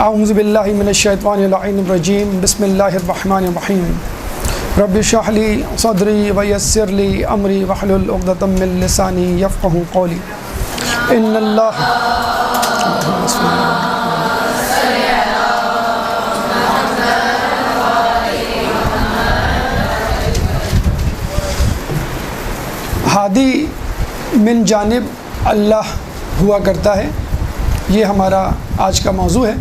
اعوذ باللہ من الشیطان اللعین الرجیم بسم اللہ الرحمن الرحیم رب اشرح لی صدری ویسر لی امری واحلل عقدۃ من لسانی یفقہوا قولی ان اللہ ہادی من جانب اللہ ہوا کرتا ہے، یہ ہمارا آج کا موضوع ہے۔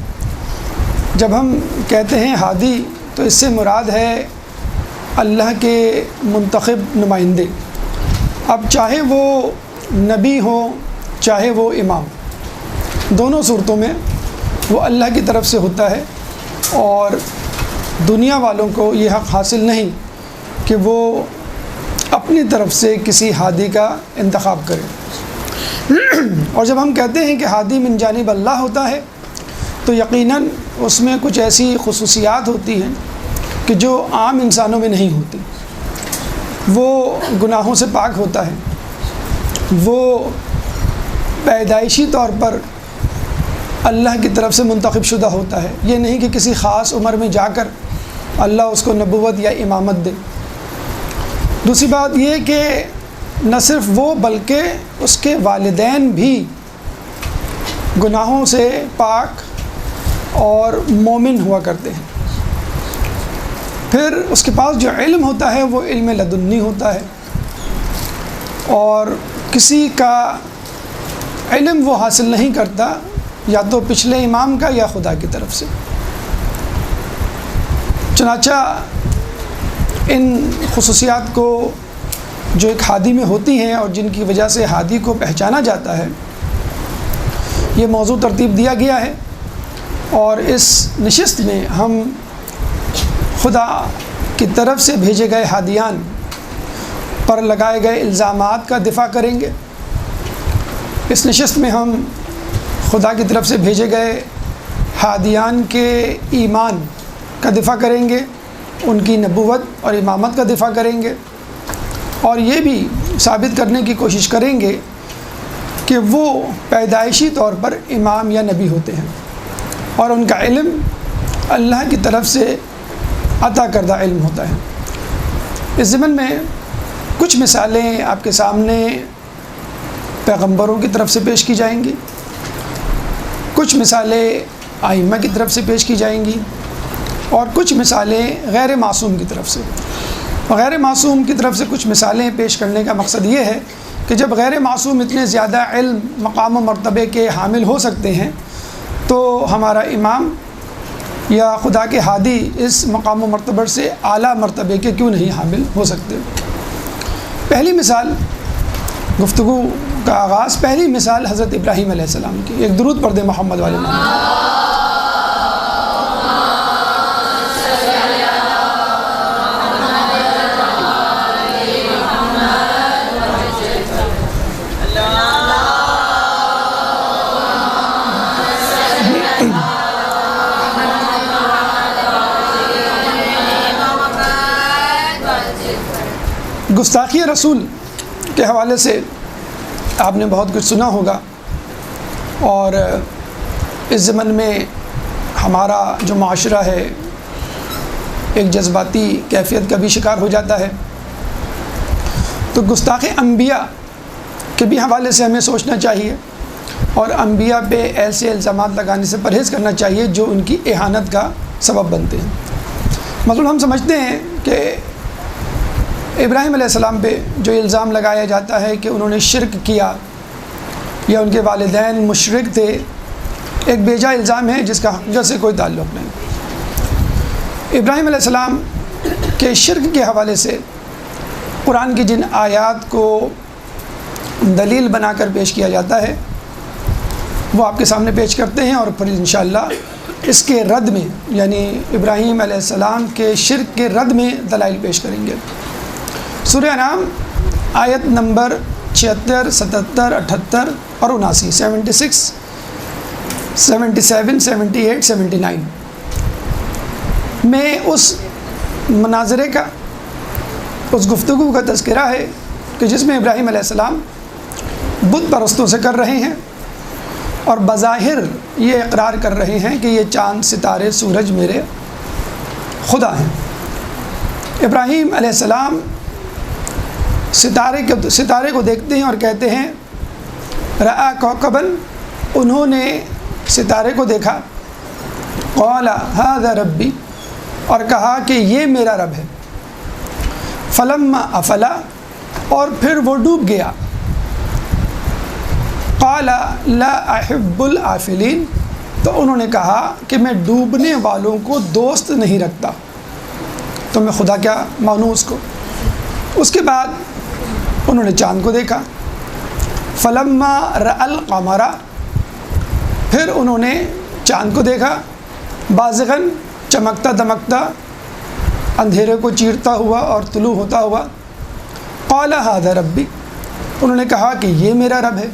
جب ہم کہتے ہیں ہادی تو اس سے مراد ہے اللہ کے منتخب نمائندے، اب چاہے وہ نبی ہوں چاہے وہ امام، دونوں صورتوں میں وہ اللہ کی طرف سے ہوتا ہے، اور دنیا والوں کو یہ حق حاصل نہیں کہ وہ اپنی طرف سے کسی ہادی کا انتخاب کرے۔ اور جب ہم کہتے ہیں کہ ہادی من جانب اللہ ہوتا ہے تو یقیناً اس میں کچھ ایسی خصوصیات ہوتی ہیں کہ جو عام انسانوں میں نہیں ہوتی۔ وہ گناہوں سے پاک ہوتا ہے، وہ پیدائشی طور پر اللہ کی طرف سے منتخب شدہ ہوتا ہے، یہ نہیں کہ کسی خاص عمر میں جا کر اللہ اس کو نبوت یا امامت دے۔ دوسری بات یہ کہ نہ صرف وہ بلکہ اس کے والدین بھی گناہوں سے پاک اور مومن ہوا کرتے ہیں۔ پھر اس کے پاس جو علم ہوتا ہے وہ علم لدنی ہوتا ہے، اور کسی کا علم وہ حاصل نہیں کرتا یا تو پچھلے امام کا یا خدا کی طرف سے۔ چنانچہ ان خصوصیات کو جو ایک ہادی میں ہوتی ہیں اور جن کی وجہ سے ہادی کو پہچانا جاتا ہے، یہ موضوع ترتیب دیا گیا ہے، اور اس نشست میں ہم خدا کی طرف سے بھیجے گئے ہادیان پر لگائے گئے الزامات کا دفاع کریں گے۔ اس نشست میں ہم خدا کی طرف سے بھیجے گئے ہادیان کے ایمان کا دفاع کریں گے، ان کی نبوت اور امامت کا دفاع کریں گے، اور یہ بھی ثابت کرنے کی کوشش کریں گے کہ وہ پیدائشی طور پر امام یا نبی ہوتے ہیں، اور ان کا علم اللہ کی طرف سے عطا کردہ علم ہوتا ہے۔ اس ضمن میں کچھ مثالیں آپ کے سامنے پیغمبروں کی طرف سے پیش کی جائیں گی، کچھ مثالیں ائمہ کی طرف سے پیش کی جائیں گی، اور کچھ مثالیں غیر معصوم کی طرف سے۔ غیر معصوم کی طرف سے کچھ مثالیں پیش کرنے کا مقصد یہ ہے کہ جب غیر معصوم اتنے زیادہ علم، مقام و مرتبے کے حامل ہو سکتے ہیں تو ہمارا امام یا خدا کے ہادی اس مقام و مرتبے سے اعلیٰ مرتبے کے کیوں نہیں حامل ہو سکتے۔ پہلی مثال گفتگو کا آغاز، پہلی مثال حضرت ابراہیم علیہ السلام کی۔ ایک درود پڑھ دیں محمد والے محمد۔ گستاخی رسول کے حوالے سے آپ نے بہت کچھ سنا ہوگا، اور اس ضمن میں ہمارا جو معاشرہ ہے ایک جذباتی کیفیت کا بھی شکار ہو جاتا ہے، تو گستاخی انبیاء کے بھی حوالے سے ہمیں سوچنا چاہیے، اور انبیاء پہ ایسے الزامات لگانے سے پرہیز کرنا چاہیے جو ان کی اہانت کا سبب بنتے ہیں۔ مثلا ہم سمجھتے ہیں کہ ابراہیم علیہ السلام پہ جو الزام لگایا جاتا ہے کہ انہوں نے شرک کیا یا ان کے والدین مشرک تھے، ایک بیجا الزام ہے جس کا حقیقت سے کوئی تعلق نہیں۔ ابراہیم علیہ السلام کے شرک کے حوالے سے قرآن کی جن آیات کو دلیل بنا کر پیش کیا جاتا ہے وہ آپ کے سامنے پیش کرتے ہیں، اور پھر انشاءاللہ اس کے رد میں، یعنی ابراہیم علیہ السلام کے شرک کے رد میں دلائل پیش کریں گے۔ سورہ انعام آیت نمبر 76، 77، 78 اور 79، 76، 77، 78، 79 میں اس مناظرے کا، اس گفتگو کا تذکرہ ہے کہ جس میں ابراہیم علیہ السلام بت پرستوں سے کر رہے ہیں، اور بظاہر یہ اقرار کر رہے ہیں کہ یہ چاند ستارے سورج میرے خدا ہیں۔ ابراہیم علیہ السلام ستارے کو دیکھتے ہیں اور کہتے ہیں رأى کوكبا، انہوں نے ستارے کو دیکھا، قال هذا ربی، اور کہا کہ یہ میرا رب ہے، فلما افلا، اور پھر وہ ڈوب گیا، قال لا احب الافلین، تو انہوں نے کہا کہ میں ڈوبنے والوں کو دوست نہیں رکھتا، تو میں خدا کیا مانوں اس کو۔ اس کے بعد انہوں نے چاند کو دیکھا، فلما رأى القمر، پھر انہوں نے چاند کو دیکھا، بازغاً، چمکتا دمکتا، اندھیرے کو چیرتا ہوا اور طلوع ہوتا ہوا، قال هذا ربی، انہوں نے کہا کہ یہ میرا رب ہے،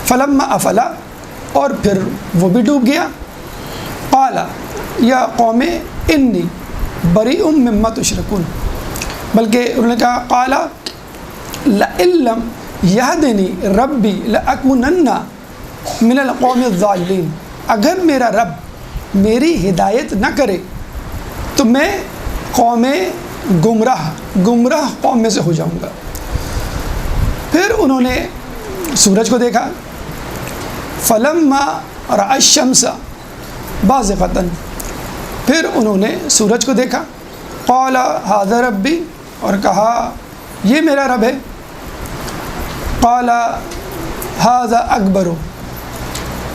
فلما افلا، اور پھر وہ بھی ڈوب گیا، قال یا قوم انی بریء مما تشرکون، بلکہ انہوں نے کہا قال لئن لم یہدنی ربی لأکونن من القوم الضالین، اگر میرا رب میری ہدایت نہ کرے تو میں قوم گمراہ قوم میں سے ہو جاؤں گا۔ پھر انہوں نے سورج کو دیکھا، فلما رأى الشمس بازغۃ، پھر انہوں نے سورج کو دیکھا، قال هذا ربی، اور کہا یہ میرا رب ہے، قال هذا اکبر،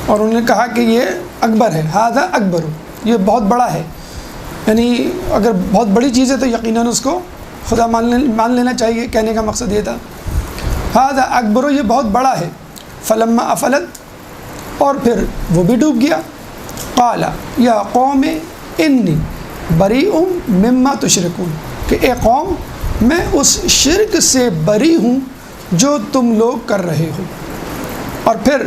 اور انہوں نے کہا کہ یہ اکبر ہے، هذا اکبر، یہ بہت بڑا ہے، یعنی اگر بہت بڑی چیز ہے تو یقیناً اس کو خدا مان لینا چاہیے، کہنے کا مقصد یہ تھا، هذا اکبر، یہ بہت بڑا ہے، فلما افلت، اور پھر وہ بھی ڈوب گیا، قال یا قوم انی بریء مما تشرکون، کہ اے قوم میں اس شرک سے بری ہوں جو تم لوگ کر رہے ہو، اور پھر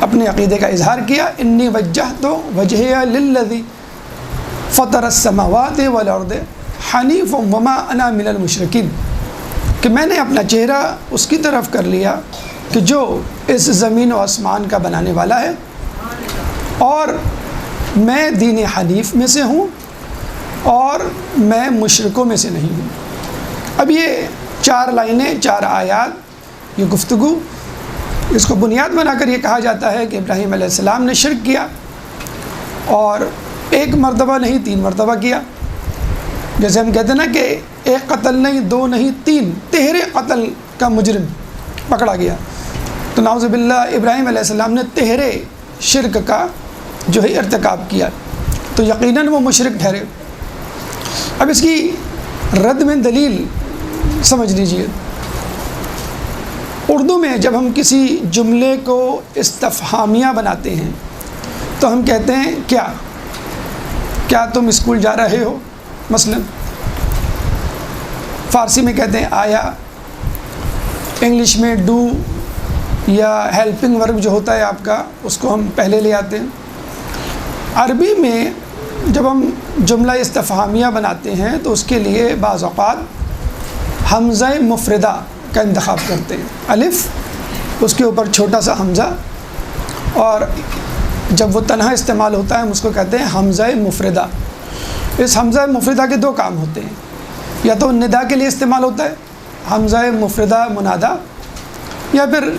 اپنے عقیدے کا اظہار کیا، انی وجہت وجہی للذی فطر السماوات والارض حنیف وما انا من المشرکین، کہ میں نے اپنا چہرہ اس کی طرف کر لیا کہ جو اس زمین و آسمان کا بنانے والا ہے، اور میں دین حنیف میں سے ہوں اور میں مشرکوں میں سے نہیں ہوں۔ اب یہ 4 لائنیں، 4 آیات، یہ گفتگو، اس کو بنیاد بنا کر یہ کہا جاتا ہے کہ ابراہیم علیہ السلام نے شرک کیا، اور 1 مرتبہ نہیں 3 مرتبہ کیا، جیسے ہم کہتے ہیں نا کہ 1 قتل نہیں 2 نہیں 3 تہرے قتل کا مجرم پکڑا گیا، تو نعوذ باللہ ابراہیم علیہ السلام نے تہرے شرک کا جو ہے ارتکاب کیا، تو یقیناً وہ مشرک ٹھہرے۔ اب اس کی رد میں دلیل سمجھ لیجئے، اردو میں جب ہم کسی جملے کو استفہامیہ بناتے ہیں تو ہم کہتے ہیں کیا تم اسکول جا رہے ہو، مثلا فارسی میں کہتے ہیں آیا، انگلش میں ڈو یا ہیلپنگ ورب جو ہوتا ہے آپ کا، اس کو ہم پہلے لے آتے ہیں۔ عربی میں جب ہم جملہ استفہامیہ بناتے ہیں تو اس کے لیے بعض اوقات حمزہ مفردہ کا انتخاب کرتے ہیں، الف اس کے اوپر چھوٹا سا حمزہ، اور جب وہ تنہا استعمال ہوتا ہے ہم اس کو کہتے ہیں حمزہ مفردہ۔ اس حمزہ مفردہ کے 2 کام ہوتے ہیں، یا تو ندا کے لیے استعمال ہوتا ہے حمزہ مفردہ منادہ، یا پھر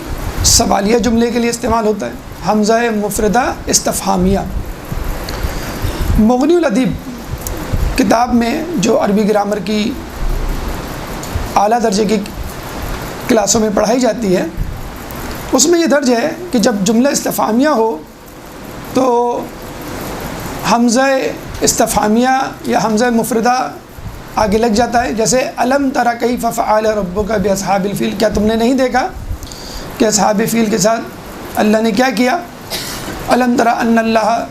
سوالیہ جملے کے لیے استعمال ہوتا ہے حمزہ مفردہ استفہامیہ۔ مغنی الادیب کتاب میں جو عربی گرامر کی اعلیٰ درجے کی کلاسوں میں پڑھائی جاتی ہے، اس میں یہ درج ہے کہ جب جملہ استفہامیہ ہو تو حمزہ استفہامیہ یا حمزہ مفردہ آگے لگ جاتا ہے، جیسے الم تری کیف فعل ربک باصحاب الفیل، کیا تم نے نہیں دیکھا کہ اصحاب فیل کے ساتھ اللہ نے کیا کیا، الم تری ان اللہ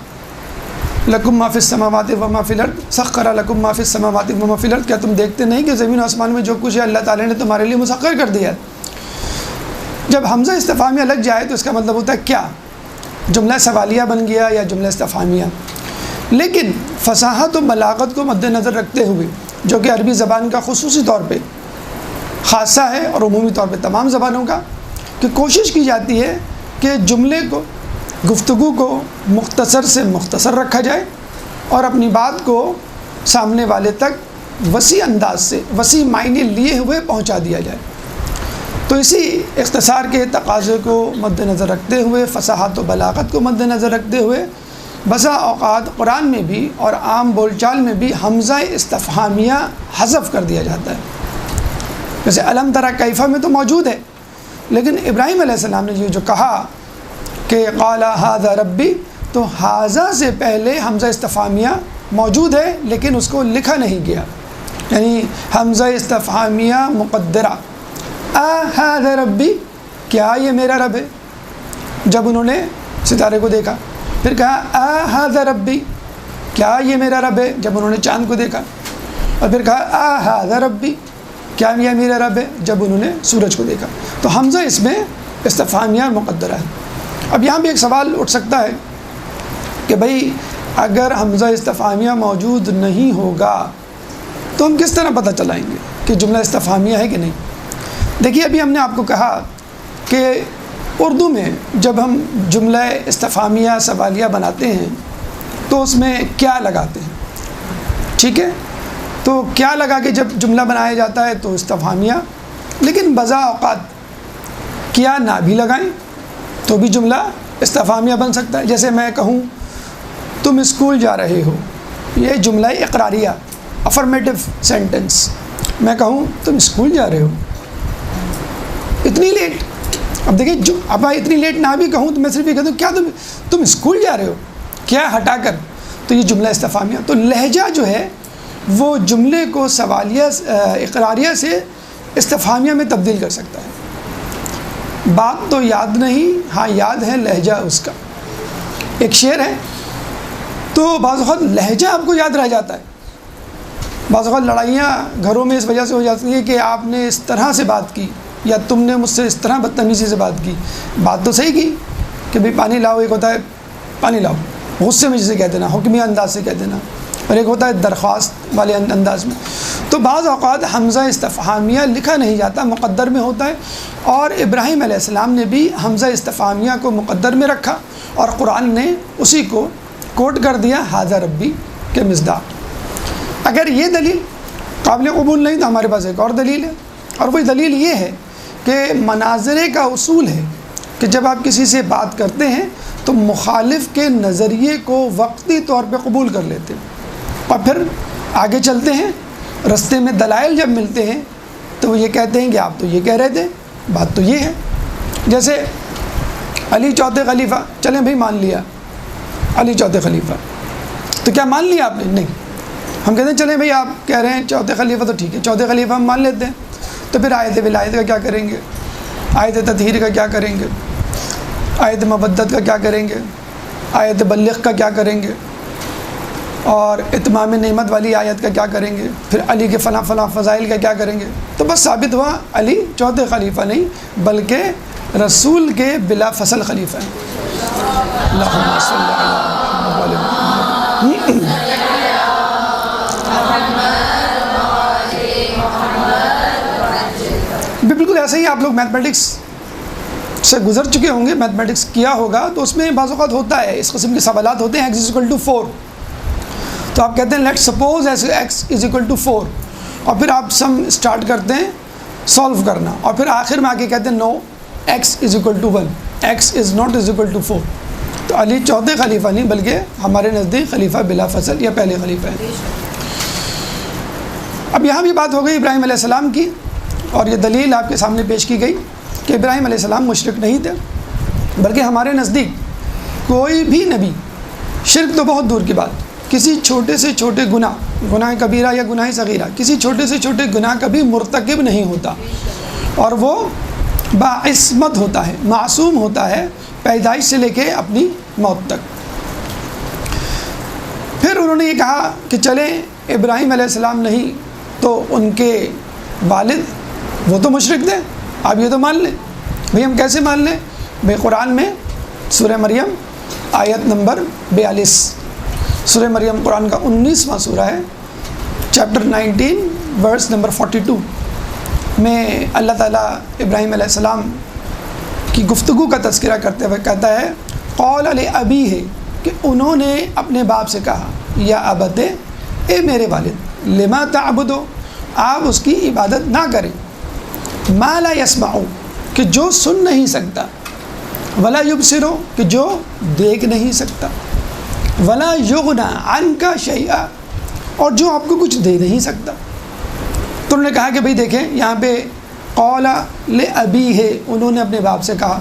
لکم ما فی السماوات و ما فی الارض سخر لکم ما فی السماوات و ما فی الارض، کیا تم دیکھتے نہیں کہ زمین و آسمان میں جو کچھ ہے اللہ تعالیٰ نے تمہارے لیے مسخر کر دیا ہے۔ جب حمزہ استفہامیہ لگ جائے تو اس کا مطلب ہوتا ہے کیا، جملہ سوالیہ بن گیا یا جملہ استفہامیہ۔ لیکن فصاحت و بلاغت کو مد نظر رکھتے ہوئے، جو کہ عربی زبان کا خصوصی طور پہ خاصہ ہے اور عمومی طور پہ تمام زبانوں کا، کہ کوشش کی جاتی ہے کہ جملے کو گفتگو کو مختصر سے مختصر رکھا جائے اور اپنی بات کو سامنے والے تک وسیع انداز سے وسیع معنی لیے ہوئے پہنچا دیا جائے۔ تو اسی اختصار کے تقاضے کو مد نظر رکھتے ہوئے، فصاحت و بلاغت کو مد نظر رکھتے ہوئے، بسا اوقات قرآن میں بھی اور عام بول چال میں بھی حمزہ استفہامیہ حذف کر دیا جاتا ہے۔ جیسے الم تری کیف میں تو موجود ہے، لیکن ابراہیم علیہ السلام نے یہ جو کہا کہ قال ھذا ربی، تو ھذا سے پہلے حمزہ استفہامیہ موجود ہے لیکن اس کو لکھا نہیں گیا، یعنی حمزہ استفہامیہ مقدرہ، ھذا ربی، کیا یہ میرا رب ہے؟ جب انہوں نے ستارے کو دیکھا، پھر کہا ھذا ربی، کیا یہ میرا رب ہے؟ جب انہوں نے چاند کو دیکھا، اور پھر کہا ھذا ربی، کیا یہ میرا رب ہے؟ جب انہوں نے سورج کو دیکھا۔ تو حمزہ اس میں استفہامیہ مقدرہ ہے۔ اب یہاں بھی ایک سوال اٹھ سکتا ہے کہ بھئی اگر حمزہ استفہامیہ موجود نہیں ہوگا تو ہم کس طرح پتہ چلائیں گے کہ جملہ استفہامیہ ہے کہ نہیں؟ دیکھیے ابھی ہم نے آپ کو کہا کہ اردو میں جب ہم جملہ استفہامیہ سوالیہ بناتے ہیں تو اس میں کیا لگاتے ہیں، ٹھیک ہے؟ تو کیا لگا کے جب جملہ بنایا جاتا ہے تو استفہامیہ، لیکن بعض اوقات کیا نہ بھی لگائیں تو بھی جملہ استفہامیہ بن سکتا ہے۔ جیسے میں کہوں تم اسکول جا رہے ہو، یہ جملہ اقراریہ، افرمیٹو سینٹنس۔ میں کہوں تم اسکول جا رہے ہو، اتنی لیٹ، اب دیکھیں اب اتنی لیٹ نہ بھی کہوں تو میں صرف یہ کہتا ہوں کیا تم اسکول جا رہے ہو، کیا ہٹا کر، تو یہ جملہ استفہامیہ۔ تو لہجہ جو ہے وہ جملے کو سوالیہ اقراریہ سے استفہامیہ میں تبدیل کر سکتا ہے۔ بات تو یاد نہیں، ہاں یاد ہے لہجہ اس کا۔ ایک شعر ہے، تو بعض اوقات لہجہ آپ کو یاد رہ جاتا ہے۔ بعض اوقات لڑائیاں گھروں میں اس وجہ سے ہو جاتی ہیں کہ آپ نے اس طرح سے بات کی یا تم نے مجھ سے اس طرح بدتمیزی سے بات کی۔ بات تو صحیح کی کہ بھئی پانی لاؤ، ایک ہوتا ہے پانی لاؤ غصے میں جسے کہہ دینا، حکمیہ انداز سے کہہ دینا، اور ایک ہوتا ہے درخواست والے انداز میں۔ تو بعض اوقات حمزہ استفہامیہ لکھا نہیں جاتا، مقدر میں ہوتا ہے، اور ابراہیم علیہ السلام نے بھی حمزہ استفہامیہ کو مقدر میں رکھا اور قرآن نے اسی کو کوٹ کر دیا ھذا ربی کے مصداق۔ اگر یہ دلیل قابل قبول نہیں تو ہمارے پاس ایک اور دلیل ہے، اور وہی دلیل یہ ہے کہ مناظرے کا اصول ہے کہ جب آپ کسی سے بات کرتے ہیں تو مخالف کے نظریے کو وقتی طور پہ قبول کر لیتے ہیں، اور پھر آگے چلتے ہیں، رستے میں دلائل جب ملتے ہیں تو وہ یہ کہتے ہیں کہ آپ تو یہ کہہ رہے تھے، بات تو یہ ہے۔ جیسے علی چوتھے خلیفہ، چلیں بھائی مان لیا علی چوتھے خلیفہ، تو کیا مان لیا آپ نے؟ نہیں، ہم کہتے ہیں چلیں بھائی آپ کہہ رہے ہیں چوتھے خلیفہ تو ٹھیک ہے، چوتھے خلیفہ ہم مان لیتے ہیں، تو پھر آیت ولایت کا کیا کریں گے، آیت تطہیر کا کیا کریں گے، آیت مودت کا کیا کریں گے، آیت بلغ کا کیا کریں گے، اور اتمام نعمت والی آیت کا کیا کریں گے، پھر علی کے فلاں فلاں فضائل کا کیا کریں گے؟ تو بس ثابت ہوا علی چوتھے خلیفہ نہیں بلکہ رسول کے بلا فصل خلیفہ ہیں۔ اللہم صلی علی محمد۔ بالکل ایسے ہی آپ لوگ میتھمیٹکس سے گزر چکے ہوں گے، میتھمیٹکس کیا ہوگا، تو اس میں بعض اوقات ہوتا ہے اس قسم کے سوالات ہوتے ہیں، x=4، تو آپ کہتے ہیں لیٹ سپوز x=4، اور پھر آپ سم اسٹارٹ کرتے ہیں سولو کرنا، اور پھر آخر میں آ کے کہتے ہیں نو x=1، x=4۔ تو علی چوتھے خلیفہ نہیں بلکہ ہمارے نزدیک خلیفہ بلا فصل یا پہلے خلیفہ ہے۔ اب یہاں بھی بات ہو گئی ابراہیم علیہ السلام کی، اور یہ دلیل آپ کے سامنے پیش کی گئی کہ ابراہیم علیہ السلام مشرک نہیں تھے، بلکہ ہمارے نزدیک کوئی بھی نبی، شرک تو بہت دور کی بات، کسی چھوٹے سے چھوٹے گناہ کبیرہ یا گناہ صغیرہ، کسی چھوٹے سے چھوٹے گناہ کا بھی مرتکب نہیں ہوتا، اور وہ باعصمت ہوتا ہے، معصوم ہوتا ہے پیدائش سے لے کے اپنی موت تک۔ پھر انہوں نے یہ کہا کہ چلیں ابراہیم علیہ السلام نہیں تو ان کے والد وہ تو مشرک تھے، آپ یہ تو مان لیں۔ بھئی ہم کیسے مان لیں؟ بھئی قرآن میں سورہ مریم آیت نمبر 42، سورہ مریم قرآن کا 19واں سورہ ہے، چیپٹر 19 ورس نمبر 42 میں اللہ تعالیٰ ابراہیم علیہ السلام کی گفتگو کا تذکرہ کرتے ہوئے کہتا ہے قول لابی ہے کہ انہوں نے اپنے باپ سے کہا یا ابت اے میرے والد لما تعبدو آپ اس کی عبادت نہ کریں ما لا یسمع کہ جو سن نہیں سکتا ولا یبصر کہ جو دیکھ نہیں سکتا ولا یغنی عنک شیئا اور جو آپ کو کچھ دے نہیں سکتا. تو انہوں نے کہا کہ بھئی دیکھیں یہاں پہ قول لابی ہے انہوں نے اپنے باپ سے کہا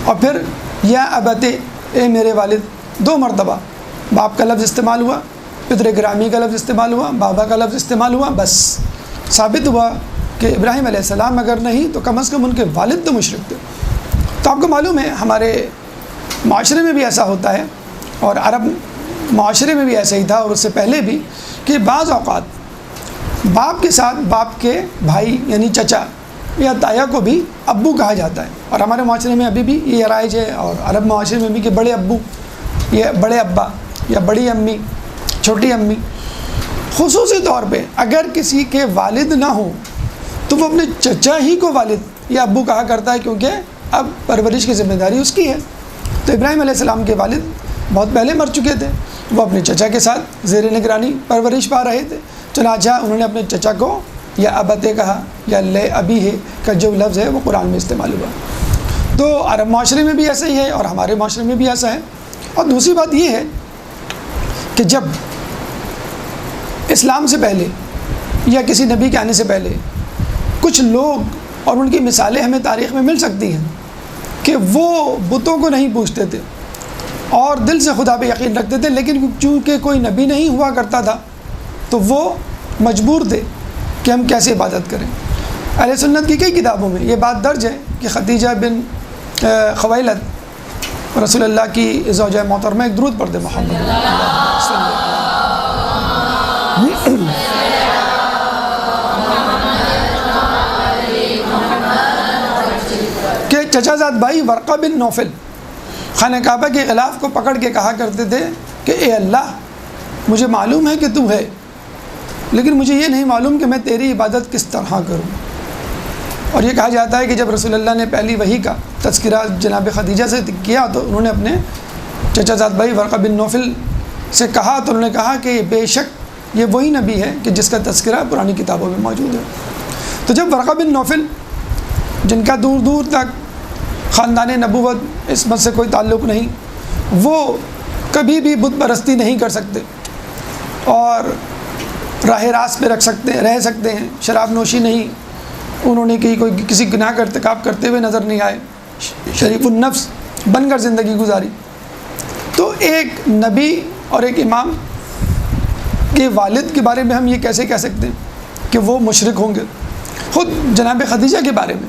اور پھر یا ابت اے میرے والد 2 مرتبہ باپ کا لفظ استعمال ہوا, پدر گرامی کا لفظ استعمال ہوا, بابا کا لفظ استعمال ہوا. بس ثابت ہوا کہ ابراہیم علیہ السلام اگر نہیں تو کم از کم ان کے والد تو مشرک تھے. تو آپ کو معلوم ہے ہمارے معاشرے میں بھی ایسا ہوتا ہے اور عرب معاشرے میں بھی ایسا ہی تھا اور اس سے پہلے بھی کہ بعض اوقات باپ کے ساتھ باپ کے بھائی یعنی چچا یا تایا کو بھی ابو کہا جاتا ہے. اور ہمارے معاشرے میں ابھی بھی یہ رائج ہے اور عرب معاشرے میں بھی کہ بڑے ابو یا بڑے ابا یا بڑی امی چھوٹی امی. خصوصی طور پہ اگر کسی کے والد نہ ہوں تو وہ اپنے چچا ہی کو والد یا ابو کہا کرتا ہے کیونکہ اب پرورش کی ذمہ داری اس کی ہے. تو ابراہیم علیہ السلام کے والد بہت پہلے مر چکے تھے, وہ اپنے چچا کے ساتھ زیر نگرانی پرورش پا رہے تھے. چنانچہ انہوں نے اپنے چچا کو یا ابتے کہا یا لے ابی ہے کا جو لفظ ہے وہ قرآن میں استعمال ہوا. تو عرب معاشرے میں بھی ایسا ہی ہے اور ہمارے معاشرے میں بھی ایسا ہے. اور دوسری بات یہ ہے کہ جب اسلام سے پہلے یا کسی نبی کے آنے سے پہلے کچھ لوگ اور ان کی مثالیں ہمیں تاریخ میں مل سکتی ہیں کہ وہ بتوں کو نہیں پوجتے تھے اور دل سے خدا پہ یقین رکھتے تھے, لیکن چونکہ کوئی نبی نہیں ہوا کرتا تھا تو وہ مجبور تھے کہ ہم کیسے عبادت کریں. اہل سنت کی کئی کتابوں میں یہ بات درج ہے کہ خدیجہ بن خویلد رسول اللہ کی زوجہ محترمہ ایک درود پڑھتے محمد کہ چچا زاد بھائی ورقہ بن نوفل خانہ کعبہ کے غلاف کو پکڑ کے کہا کرتے تھے کہ اے اللہ مجھے معلوم ہے کہ تو ہے, لیکن مجھے یہ نہیں معلوم کہ میں تیری عبادت کس طرح کروں. اور یہ کہا جاتا ہے کہ جب رسول اللہ نے پہلی وحی کا تذکرہ جناب خدیجہ سے کیا تو انہوں نے اپنے چچا زاد بھائی ورقہ بن نوفل سے کہا تو انہوں نے کہا کہ بے شک یہ وہی نبی ہے کہ جس کا تذکرہ پرانی کتابوں میں موجود ہے. تو جب ورقہ بن نوفل جن کا دور دور تک خاندان نبوت عصمت سے کوئی تعلق نہیں, وہ کبھی بھی بت پرستی نہیں کر سکتے اور راہ راست پہ رہ سکتے ہیں, شراب نوشی نہیں, انہوں نے کوئی کسی گناہ کا ارتکاب کرتے ہوئے نظر نہیں آئے, شریف النفس بن کر زندگی گزاری. تو ایک نبی اور ایک امام کے والد کے بارے میں ہم یہ کیسے کہہ سکتے ہیں کہ وہ مشرک ہوں گے؟ خود جناب خدیجہ کے بارے میں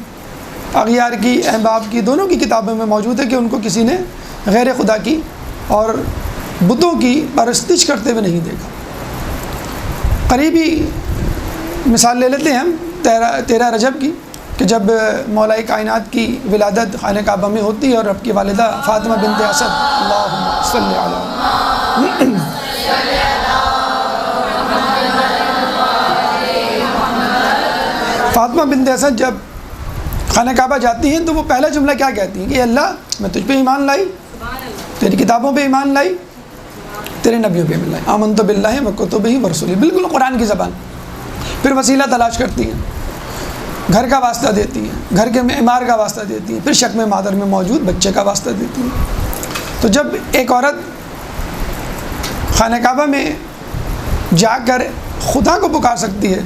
اغیار کی احباب کی دونوں کی کتابوں میں موجود ہے کہ ان کو کسی نے غیر خدا کی اور بتوں کی پرستش کرتے ہوئے نہیں دیکھا. قریبی مثال لے لیتے ہیں ہم 13 رجب کی کہ جب مولا کائنات کی ولادت خانہ کعبہ میں ہوتی ہے اور رب کی والدہ فاطمہ بنت اسد اللہم صلی علی فاطمہ بنت اسد جب خانہ کعبہ جاتی ہیں تو وہ پہلا جملہ کیا کہتی ہیں کہ اللہ میں تجھ پہ ایمان لائی, تیری کتابوں پہ ایمان لائی, تیرے نبیوں پہ ایمان لائی, آمنت باللہ و کتبہ و رسولہ, بالکل قرآن کی زبان. پھر وسیلہ تلاش کرتی ہیں, گھر کا واسطہ دیتی ہیں, گھر کے معمار کا واسطہ دیتی ہیں, پھر شک میں مادر میں موجود بچے کا واسطہ دیتی ہیں. تو جب ایک عورت خانہ کعبہ میں جا کر خدا کو پکار سکتی ہے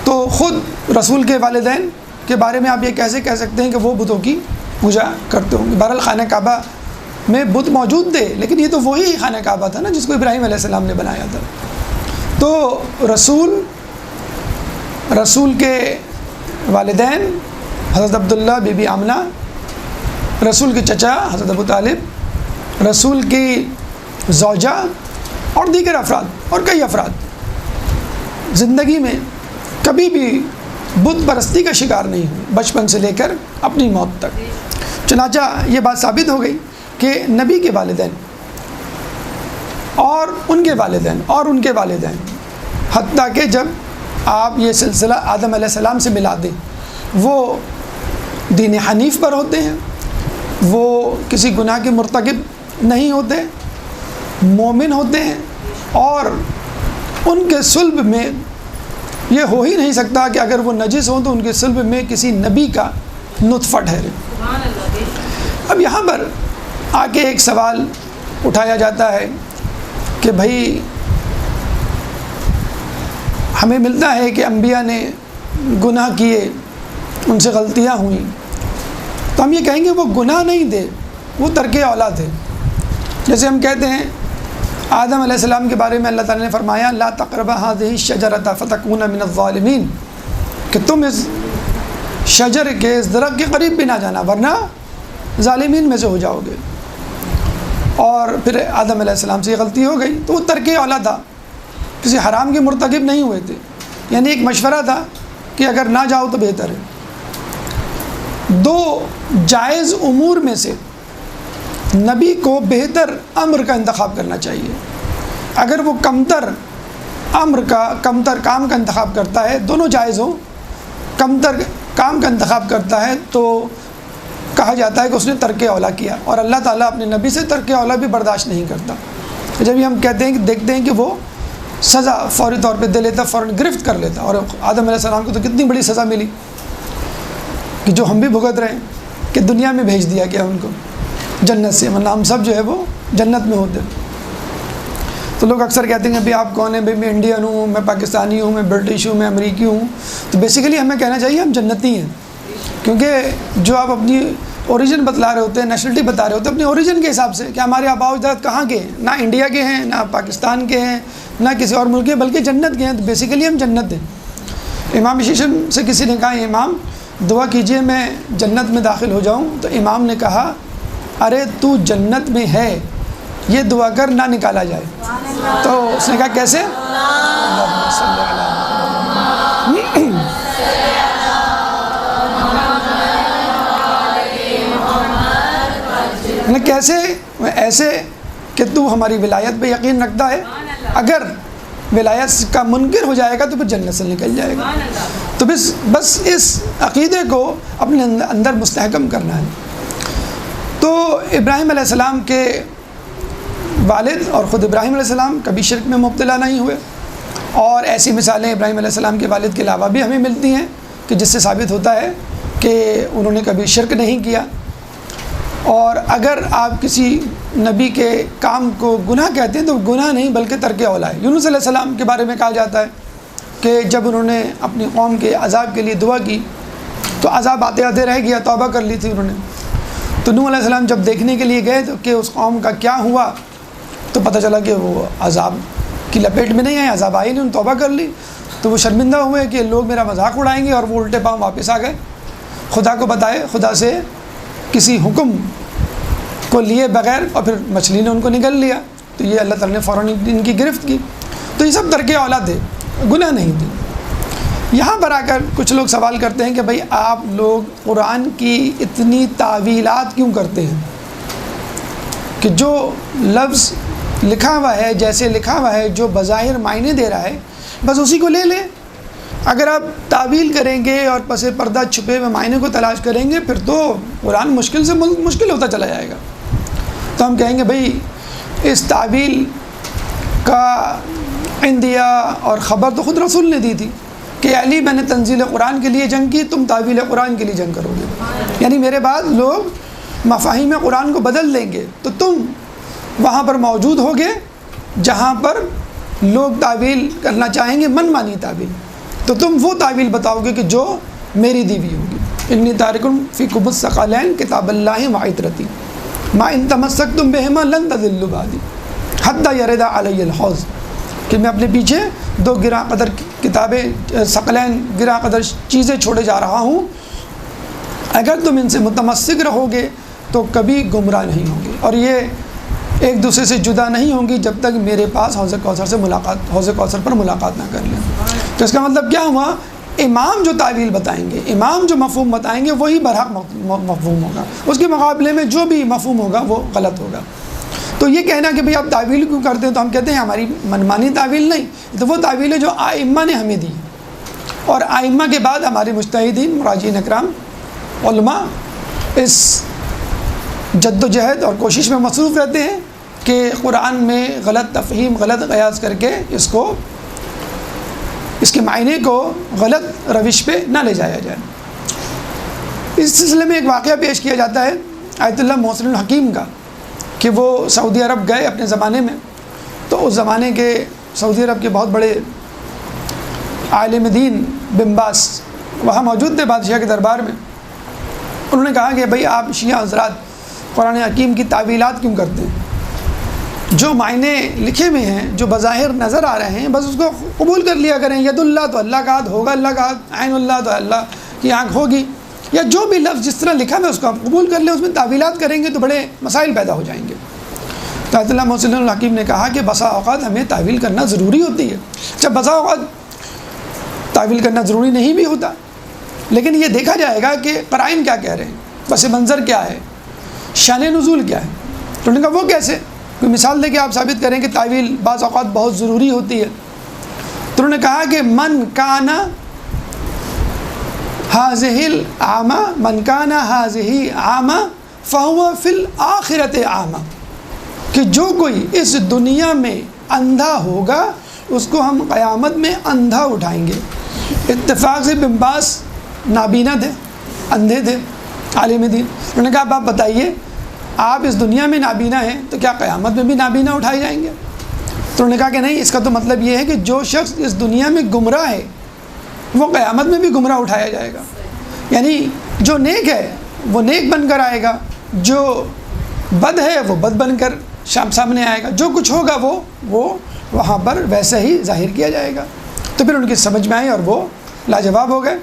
تو خود رسول کے والدین کے بارے میں آپ یہ کیسے کہہ سکتے ہیں کہ وہ بتوں کی پوجا کرتے ہوں گے؟ بہرحال خانہ کعبہ میں بت موجود تھے, لیکن یہ تو وہی خانہ کعبہ تھا نا جس کو ابراہیم علیہ السلام نے بنایا تھا. تو رسول کے والدین حضرت عبداللہ بی بی آمنہ, رسول کے چچا حضرت ابو طالب, رسول کی زوجہ اور دیگر افراد اور کئی افراد زندگی میں کبھی بھی بت پرستی کا شکار نہیں ہوئے, بچپن سے لے کر اپنی موت تک. چنانچہ یہ بات ثابت ہو گئی کہ نبی کے والدین اور ان کے والدین اور ان کے والدین, حتیٰ کہ جب آپ یہ سلسلہ آدم علیہ السلام سے ملا دیں, وہ دین حنیف پر ہوتے ہیں, وہ کسی گناہ کے مرتکب نہیں ہوتے، مومن ہوتے ہیں، اور ان کے صلب میں یہ ہو ہی نہیں سکتا کہ اگر وہ نجس ہوں تو ان کے صلب میں کسی نبی کا نطفہ ٹھہرے۔ اب یہاں پر آ کے ایک سوال اٹھایا جاتا ہے کہ بھائی ہمیں ملتا ہے کہ انبیاء نے گناہ کیے، ان سے غلطیاں ہوئیں، تو ہم یہ کہیں گے وہ گناہ نہیں تھے، وہ ترک اولیٰ تھے۔ جیسے ہم کہتے ہیں آدم علیہ السلام کے بارے میں اللہ تعالیٰ نے فرمایا لا تقربا هذه الشجرة فتكون من الظالمین، کہ تم اس شجر کے، اس درخت کے قریب بھی نہ جانا ورنہ ظالمین میں سے ہو جاؤ گے۔ اور پھر آدم علیہ السلام سے یہ غلطی ہو گئی تو وہ ترک اولیٰ تھا، کسی حرام کے مرتکب نہیں ہوئے تھے، یعنی ایک مشورہ تھا کہ اگر نہ جاؤ تو بہتر ہے۔ دو جائز امور میں سے نبی کو بہتر امر کا انتخاب کرنا چاہیے۔ اگر وہ کمتر کام کا انتخاب کرتا ہے، دونوں جائز ہوں، کمتر کام کا انتخاب کرتا ہے تو کہا جاتا ہے کہ اس نے ترک اولیٰ کیا، اور اللہ تعالیٰ اپنے نبی سے ترک اولیٰ بھی برداشت نہیں کرتا۔ جب یہ ہم کہتے ہیں کہ دیکھتے ہیں کہ وہ سزا فوری طور پہ دے لیتا، فوراً گرفت کر لیتا، اور آدم علیہ السلام کو تو کتنی بڑی سزا ملی کہ جو ہم بھی بھگت رہے ہیں، کہ دنیا میں بھیج دیا گیا ان کو جنت سے، ورنہ ہم سب جو ہے وہ جنت میں ہوتے۔ تو لوگ اکثر کہتے ہیں کہ بھائی آپ کون ہیں؟ بھائی میں انڈین ہوں، میں پاکستانی ہوں، میں برٹش ہوں، میں امریکی ہوں۔ تو بیسیکلی ہمیں کہنا چاہیے ہم جنتی ہیں، کیونکہ جو آپ اپنی اوریجن بتلا رہے ہوتے ہیں، نیشنلٹی بتا رہے ہوتے ہیں اپنے اوریجن کے حساب سے کہ ہمارے آباء و اجداد کہاں کے ہیں، نہ انڈیا کے ہیں، نہ پاکستان کے ہیں، نہ کسی اور ملک کے، بلکہ جنت کے ہیں، تو بیسیکلی ہم جنت ہیں۔ امام شیشم سے کسی نے کہا امام دعا کیجئے میں جنت میں داخل ہو جاؤں، تو امام نے کہا ارے تو جنت میں ہے، یہ دعا کر نہ نکالا جائے۔ تو اس نے کہا کیسے؟ کیسے؟ ایسے کہ تو ہماری ولایت پہ یقین رکھتا ہے، اگر ولایت کا منکر ہو جائے گا تو پھر جنت سے نکل جائے گا۔ تو بس اس عقیدے کو اپنے اندر مستحکم کرنا ہے۔ تو ابراہیم علیہ السلام کے والد اور خود ابراہیم علیہ السلام کبھی شرک میں مبتلا نہیں ہوئے، اور ایسی مثالیں ابراہیم علیہ السلام کے والد کے علاوہ بھی ہمیں ملتی ہیں کہ جس سے ثابت ہوتا ہے کہ انہوں نے کبھی شرک نہیں کیا۔ اور اگر آپ کسی نبی کے کام کو گناہ کہتے ہیں تو گناہ نہیں بلکہ ترک اولیٰ ہے۔ یونس علیہ السلام کے بارے میں کہا جاتا ہے کہ جب انہوں نے اپنی قوم کے عذاب کے لیے دعا کی تو عذاب آتے آتے رہ گیا، توبہ کر لی تھی انہوں نے۔ تو نوح علیہ السلام جب دیکھنے کے لیے گئے تو کہ اس قوم کا کیا ہوا، تو پتہ چلا کہ وہ عذاب کی لپیٹ میں نہیں آئے، عذاب آئی نہیں، انہوں نے توبہ کر لی۔ تو وہ شرمندہ ہوئے کہ لوگ میرا مذاق اڑائیں گے، اور وہ الٹے پاؤں واپس آ گئے، خدا کو بتائے، خدا سے کسی حکم کو لیے بغیر، اور پھر مچھلی نے ان کو نگل لیا۔ تو یہ اللہ تعالیٰ نے فوراً ان کی گرفت کی۔ تو یہ سب ترک اولیٰ تھے، گناہ نہیں تھے۔ یہاں پر آ کر کچھ لوگ سوال کرتے ہیں کہ بھائی آپ لوگ قرآن کی اتنی تعویلات کیوں کرتے ہیں کہ جو لفظ لکھا ہوا ہے، جیسے لکھا ہوا ہے، جو بظاہر معنی دے رہا ہے، بس اسی کو لے لیں۔ اگر آپ تعویل کریں گے اور پس پردہ چھپے ہوئے معنی کو تلاش کریں گے پھر تو قرآن مشکل سے مشکل ہوتا چلا جائے گا۔ تو ہم کہیں گے بھائی اس تعویل کا عندیہ اور خبر تو خود رسول نے دی تھی کہ علی میں نے تنزیل قرآن کے لیے جنگ کی، تم تعویل قرآن کے لیے جنگ کرو گے، یعنی میرے بعد لوگ مفاہیم قرآن کو بدل دیں گے، تو تم وہاں پر موجود ہوگے جہاں پر لوگ تعویل کرنا چاہیں گے، من مانی تعویل، تو تم وہ تعویل بتاؤ گے کہ جو میری دی ہوئی ہوگی۔ انی تارکم فیکم الثقلین کتاب اللہ وعطرتی ما ان تمسکتم بہما لن تضلوا بعدی حتی یرد علی الحوض، کہ میں اپنے پیچھے دو گراں قدر کتابیں، ثقلین گراں قدر چیزیں چھوڑے جا رہا ہوں، اگر تم ان سے متمسک رہو گے تو کبھی گمراہ نہیں ہوں گے، اور یہ ایک دوسرے سے جدا نہیں ہوں گی جب تک میرے پاس حوض کوثر پر ملاقات نہ کر لیں۔ تو اس کا مطلب کیا ہوا؟ امام جو تعویل بتائیں گے، امام جو مفہوم بتائیں گے وہی برحق مفہوم ہوگا، اس کے مقابلے میں جو بھی مفہوم ہوگا وہ غلط ہوگا۔ تو یہ کہنا کہ بھئی آپ تعویل کیوں کرتے ہیں، تو ہم کہتے ہیں ہماری منمانی تعویل نہیں، تو وہ تعویل ہے جو ائمہ نے ہمیں دی، اور ائمہ کے بعد ہمارے مجتہدین، مراجعین اکرام، علماء اس جد و جہد اور کوشش میں مصروف رہتے ہیں کہ قرآن میں غلط تفہیم، غلط قیاس کر کے اس کے معنی کو غلط روش پہ نہ لے جایا جائے۔ اس سلسلے میں ایک واقعہ پیش کیا جاتا ہے آیت اللہ محسن الحکیم کا، کہ وہ سعودی عرب گئے اپنے زمانے میں، تو اس زمانے کے سعودی عرب کے بہت بڑے عالم دین بن باز وہاں موجود تھے بادشاہ کے دربار میں۔ انہوں نے کہا کہ بھئی آپ شیعہ حضرات قرآن حکیم کی تعویلات کیوں کرتے ہیں؟ جو معنی لکھے ہوئے ہیں، جو بظاہر نظر آ رہے ہیں، بس اس کو قبول کر لیا کریں۔ ید اللہ تو اللہ کا ہاتھ ہوگا، اللہ کا ہاتھ، عین اللہ تو اللہ کی آنکھ ہوگی، یا جو بھی لفظ جس طرح لکھا ہے اس کو آپ قبول کر لیں، اس میں تعویلات کریں گے تو بڑے مسائل پیدا ہو جائیں گے۔ تو آیت اللہ محسن الحکیم نے کہا کہ بسا اوقات ہمیں تعویل کرنا ضروری ہوتی ہے، جب بسا اوقات تعویل کرنا ضروری نہیں بھی ہوتا، لیکن یہ دیکھا جائے گا کہ قرائن کیا کہہ رہے ہیں، پس منظر کیا ہے، شان نزول کیا ہے۔ تو انہوں نے کہا وہ کیسے؟ کوئی مثال دے کے آپ ثابت کریں کہ تعویل بعض اوقات بہت ضروری ہوتی ہے۔ تو انہوں نے کہا کہ من کانا ہاذہ الاعمى من کانا ہاذہ اعمى فہو فی الآخرۃ اعمى، کہ جو کوئی اس دنیا میں اندھا ہوگا اس کو ہم قیامت میں اندھا اٹھائیں گے۔ اتفاق سے بن باز نابینا تھے، اندھے تھے، عالم دین۔ انہوں نے کہا اب آپ بتائیے، آپ اس دنیا میں نابینا ہیں تو کیا قیامت میں بھی نابینا اٹھائے جائیں گے؟ تو انہوں نے کہا کہ نہیں، اس کا تو مطلب یہ ہے کہ جو شخص اس دنیا میں گمراہ ہے وہ قیامت میں بھی گمراہ اٹھایا جائے گا، یعنی جو نیک ہے وہ نیک بن کر آئے گا، جو بد ہے وہ بد بن کر سامنے آئے گا، جو کچھ ہوگا وہ وہاں پر ویسے ہی ظاہر کیا جائے گا۔ تو پھر ان کی سمجھ میں آئی اور وہ لاجواب ہو گئے۔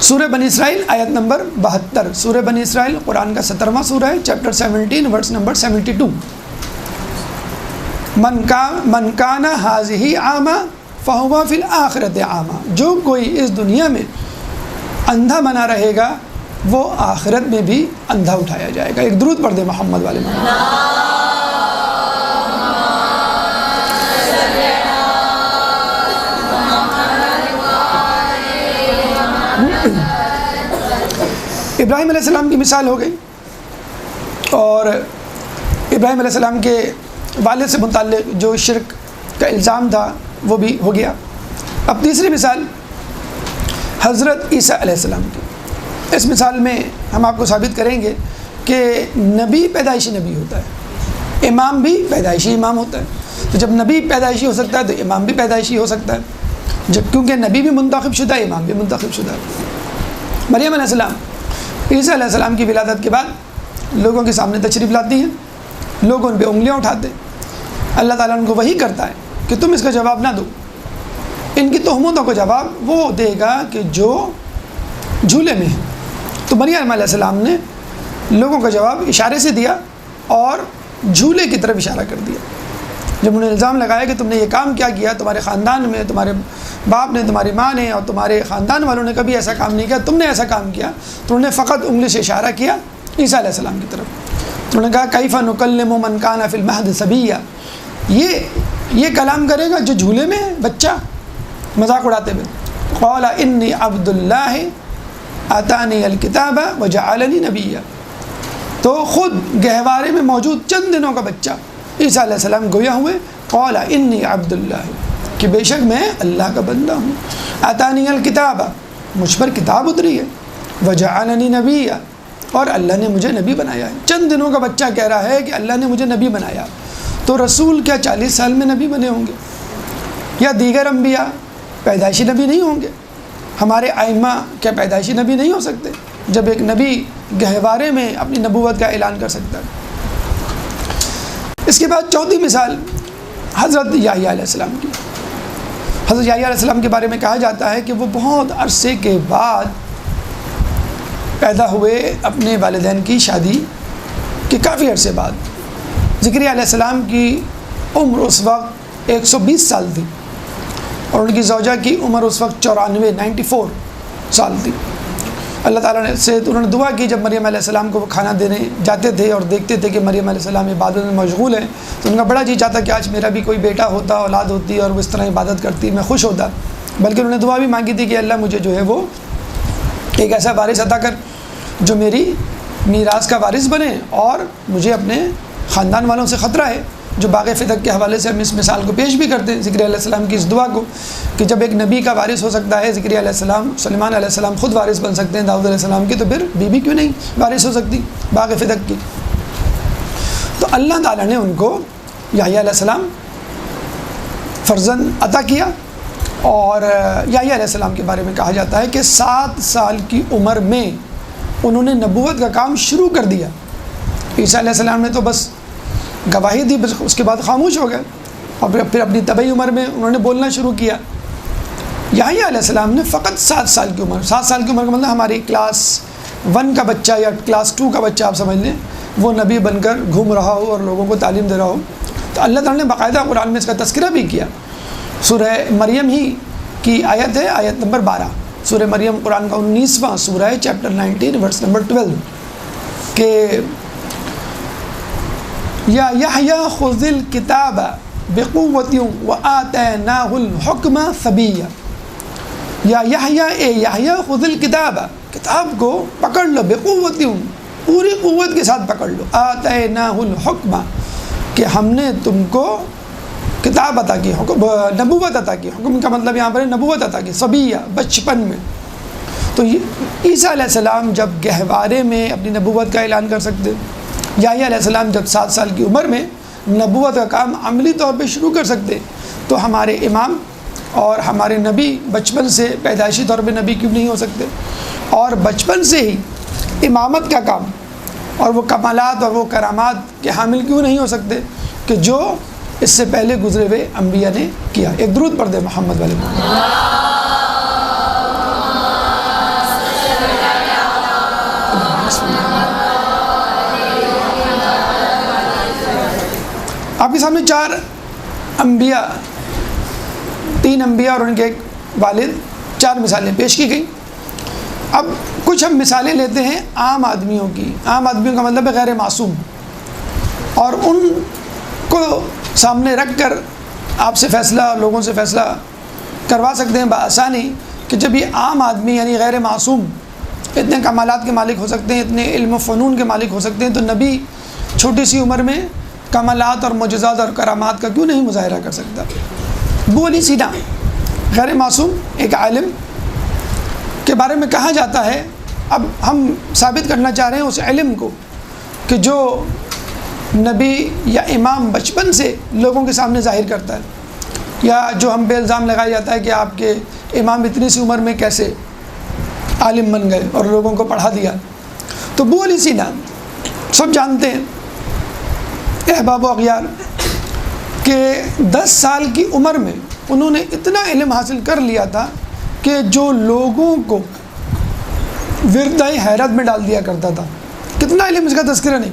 سورہ بنی اسرائیل آیت نمبر 72، سورہ بنی اسرائیل قرآن کا 17واں سورہ ہے، چیپٹر 17 ورس نمبر 72۔ من کان ہاذہ اعمى فہو فی الآخرۃ اعمى، جو کوئی اس دنیا میں اندھا بنا رہے گا وہ آخرت میں بھی اندھا اٹھایا جائے گا۔ ایک درود پڑھ دے محمد والے محمد۔ ابراہیم علیہ السلام کی مثال ہو گئی، اور ابراہیم علیہ السلام کے والد سے متعلق جو شرک کا الزام تھا وہ بھی ہو گیا۔ اب تیسری مثال حضرت عیسیٰ علیہ السلام کی۔ اس مثال میں ہم آپ کو ثابت کریں گے کہ نبی پیدائشی نبی ہوتا ہے، امام بھی پیدائشی امام ہوتا ہے۔ تو جب نبی پیدائشی ہو سکتا ہے تو امام بھی پیدائشی ہو سکتا ہے، جب کیونکہ نبی بھی منتخب شدہ ہے، امام بھی منتخب شدہ ہے۔ مریم علیہ السلام عیسیٰ علیہ السلام کی ولادت کے بعد لوگوں کے سامنے تشریف لاتی ہیں، لوگ ان پہ انگلیاں اٹھاتے ہیں۔ اللہ تعالیٰ ان کو وحی کرتا ہے کہ تم اس کا جواب نہ دو، ان کی تہمتوں کو جواب وہ دے گا کہ جو جھولے میں ہے۔ تو مریم علیہ السلام نے لوگوں کا جواب اشارے سے دیا اور جھولے کی طرف اشارہ کر دیا۔ جب انہوں نے الزام لگایا کہ تم نے یہ کام کیا کیا، تمہارے خاندان میں تمہارے باپ نے، تمہاری ماں نے اور تمہارے خاندان والوں نے کبھی ایسا کام نہیں کیا، تم نے ایسا کام کیا، تو انہوں نے فقط انگلی سے اشارہ کیا عیسیٰ علیہ السلام کی طرف۔ تو انہوں نے کہا کیف نکلم من کان فی المہد صبیا، یہ کلام کرے گا جو جھولے میں ہے، بچہ، مذاق اڑاتے ہوئے۔ قال انی عبد اللہ آتانی الکتاب وجعلنی نبیا، تو خود گہوارے میں موجود چند دنوں کا بچہ عیسیٰ علیہ السلام گویا ہوئے، قال انی عبد اللہ، کہ بے شک میں اللہ کا بندہ ہوں، آتانی الکتاب، مجھ پر کتاب اتری ہے، وجعلنی نبیا، اور اللہ نے مجھے نبی بنایا ہے۔ چند دنوں کا بچہ کہہ رہا ہے کہ اللہ نے مجھے نبی بنایا، تو رسول کیا 40 سال میں نبی بنے ہوں گے؟ یا دیگر انبیاء پیدائشی نبی نہیں ہوں گے؟ ہمارے ائمہ کیا پیدائشی نبی نہیں ہو سکتے جب ایک نبی گہوارے میں اپنی نبوت کا اعلان کر سکتا ہے؟ اس کے بعد چوتھی مثال حضرت یحییٰ علیہ السلام کی۔ حضرت یحییٰ علیہ السلام کے بارے میں کہا جاتا ہے کہ وہ بہت عرصے کے بعد پیدا ہوئے، اپنے والدین کی شادی کے کافی عرصے بعد۔ زکریا علیہ السلام کی عمر اس وقت 120 سال تھی، اور ان کی زوجہ کی عمر اس وقت 94 سال تھی۔ اللہ تعالیٰ نے سے انہوں نے دعا کی، جب مریم علیہ السلام کو وہ کھانا دینے جاتے تھے اور دیکھتے تھے کہ مریم علیہ السلام عبادت میں مشغول ہیں، تو ان کا بڑا جی چاہتا کہ آج میرا بھی کوئی بیٹا ہوتا، اولاد ہوتی اور وہ اس طرح عبادت کرتی، میں خوش ہوتا۔ بلکہ انہوں نے دعا بھی مانگی تھی کہ اللہ مجھے جو ہے وہ ایک ایسا وارث عطا کر جو میری میراث کا وارث بنے، اور مجھے اپنے خاندان والوں سے خطرہ ہے، جو باغ فدق کے حوالے سے ہم اس مثال کو پیش بھی کرتے ہیں، زکریا علیہ السلام کی اس دعا کو، کہ جب ایک نبی کا وارث ہو سکتا ہے زکریا علیہ السلام، سلیمان علیہ السلام خود وارث بن سکتے ہیں داؤد علیہ السلام کے، تو پھر بی کیوں نہیں وارث ہو سکتی باغ فدق کی؟ تو اللہ تعالیٰ نے ان کو یحییٰ علیہ السلام فرزند عطا کیا، اور یحییٰ علیہ السلام کے بارے میں کہا جاتا ہے کہ 7 سال کی عمر میں انہوں نے نبوت کا کام شروع کر دیا۔ عیسیٰ علیہ السلام نے تو بس گواہی دی، بس اس کے بعد خاموش ہو گئے، اور پھر اپنی طبعی عمر میں انہوں نے بولنا شروع کیا۔ یحییٰ علیہ السلام نے فقط 7 سال کی عمر، 7 سال کی عمر کا مطلب ہماری کلاس 1 کا بچہ یا کلاس 2 کا بچہ آپ سمجھ لیں، وہ نبی بن کر گھوم رہا ہو اور لوگوں کو تعلیم دے رہا ہو، تو اللہ تعالیٰ نے باقاعدہ قرآن میں اس کا تذکرہ بھی کیا۔ سورہ مریم ہی کی آیت ہے، آیت نمبر 12، سورہ مریم قرآن کا 19واں سورہ ہے، چیپٹر 19 ورس نمبر 12، کہ یا یحییٰ خذ الکتاب بقوۃ وآتیناہ الحکم صبیا، یا یحییٰ اے یحییٰ خذ الکتاب، کتاب کو پکڑ لو، بقوۃ پوری قوت کے ساتھ پکڑ لو، آتیناہ الحکم کہ ہم نے تم کو کتاب عطا کی، نبوت عطا کی، حکم کا مطلب یہاں پر نبوت عطا کی، صبیہ بچپن میں۔ تو عیسیٰ علیہ السلام جب گہوارے میں اپنی نبوت کا اعلان کر سکتے، یحییٰ علیہ السلام جب 7 سال کی عمر میں نبوت کا کام عملی طور پہ شروع کر سکتے، تو ہمارے امام اور ہمارے نبی بچپن سے پیدائشی طور پہ نبی کیوں نہیں ہو سکتے، اور بچپن سے ہی امامت کا کام اور وہ کمالات اور وہ کرامات کے حامل کیوں نہیں ہو سکتے کہ جو اس سے پہلے گزرے ہوئے انبیاء نے کیا۔ ایک درود پڑھ دیں محمد والے محمد۔ آپ کے سامنے 4 انبیاء، 3 انبیاء اور ان کے ایک والد، 4 مثالیں پیش کی گئیں۔ اب کچھ ہم مثالیں لیتے ہیں عام آدمیوں کی، عام آدمیوں کا مطلب ہے غیر معصوم، اور ان کو سامنے رکھ کر آپ سے فیصلہ، لوگوں سے فیصلہ کروا سکتے ہیں بآسانی، کہ جب یہ عام آدمی یعنی غیر معصوم اتنے کمالات کے مالک ہو سکتے ہیں، اتنے علم و فنون کے مالک ہو سکتے ہیں، تو نبی چھوٹی سی عمر میں کمالات اور معجزات اور کرامات کا کیوں نہیں مظاہرہ کر سکتا؟ ابو علی سینا غیر معصوم ایک عالم کے بارے میں کہا جاتا ہے، اب ہم ثابت کرنا چاہ رہے ہیں اس علم کو کہ جو نبی یا امام بچپن سے لوگوں کے سامنے ظاہر کرتا ہے، یا جو ہم پہ الزام لگایا جاتا ہے کہ آپ کے امام اتنی سی عمر میں کیسے عالم بن گئے اور لوگوں کو پڑھا دیا۔ تو ابو علی سینا سب جانتے ہیں، احباب و اغیار، کہ 10 سال کی عمر میں انہوں نے اتنا علم حاصل کر لیا تھا کہ جو لوگوں کو وردہ حیرت میں ڈال دیا کرتا تھا۔ کتنا علم، اس کا تذکرہ نہیں،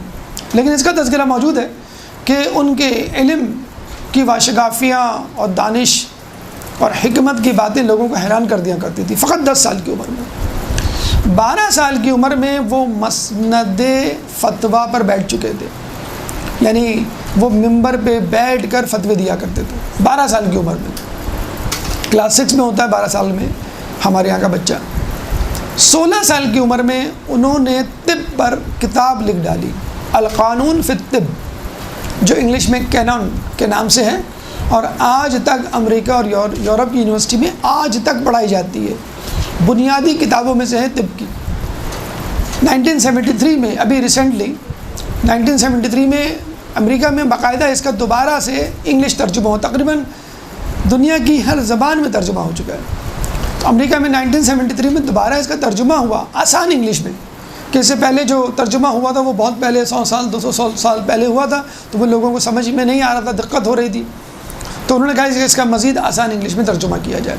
لیکن اس کا تذکرہ موجود ہے کہ ان کے علم کی واشگافیاں اور دانش اور حکمت کی باتیں لوگوں کو حیران کر دیا کرتی تھی، فقط 10 سال کی عمر میں۔ 12 سال کی عمر میں وہ مسند فتویٰ پر بیٹھ چکے تھے، یعنی وہ ممبر پہ بیٹھ کر فتوے دیا کرتے تھے 12 سال کی عمر میں۔ کلاس 6 میں ہوتا ہے 12 سال میں ہمارے یہاں کا بچہ۔ 16 سال کی عمر میں انہوں نے طب پر کتاب لکھ ڈالی، القانون فی الطب، جو انگلش میں کینون کے نام سے ہے، اور آج تک امریکہ اور یورپ کی یونیورسٹی میں آج تک پڑھائی جاتی ہے، بنیادی کتابوں میں سے ہے طب کی۔ 1973 میں، ابھی ریسنٹلی 1973 میں امریکہ میں باقاعدہ اس کا دوبارہ سے انگلش ترجمہ ہو، تقریباً دنیا کی ہر زبان میں ترجمہ ہو چکا ہے۔ تو امریکہ میں 1973 میں دوبارہ اس کا ترجمہ ہوا آسان انگلش میں، کہ اس سے پہلے جو ترجمہ ہوا تھا وہ بہت پہلے 100 سال 200 سال پہلے ہوا تھا، تو وہ لوگوں کو سمجھ میں نہیں آ رہا تھا، دقت ہو رہی تھی، تو انہوں نے کہا کہ اس کا مزید آسان انگلش میں ترجمہ کیا جائے۔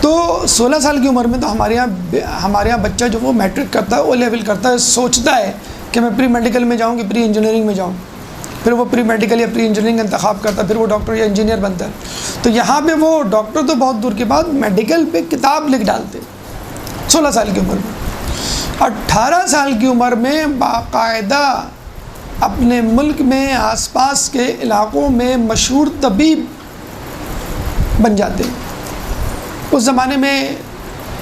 تو 16 سال کی عمر میں تو ہمارے یہاں بچہ جو وہ میٹرک کرتا ہے، او لیول کرتا ہے، سوچتا ہے کہ میں پری میڈیکل میں جاؤں کہ پری انجینئرنگ میں جاؤں، پھر وہ پری میڈیکل یا پری انجینئرنگ کا انتخاب کرتا ہے، پھر وہ ڈاکٹر یا انجینئر بنتا ہے۔ تو یہاں پہ وہ ڈاکٹر تو بہت دور کے بعد میڈیکل پہ کتاب لکھ ڈالتے 16 سال کی عمر میں۔ 18 سال کی عمر میں باقاعدہ اپنے ملک میں آس پاس کے علاقوں میں مشہور طبیب بن جاتے ہیں۔ اس زمانے میں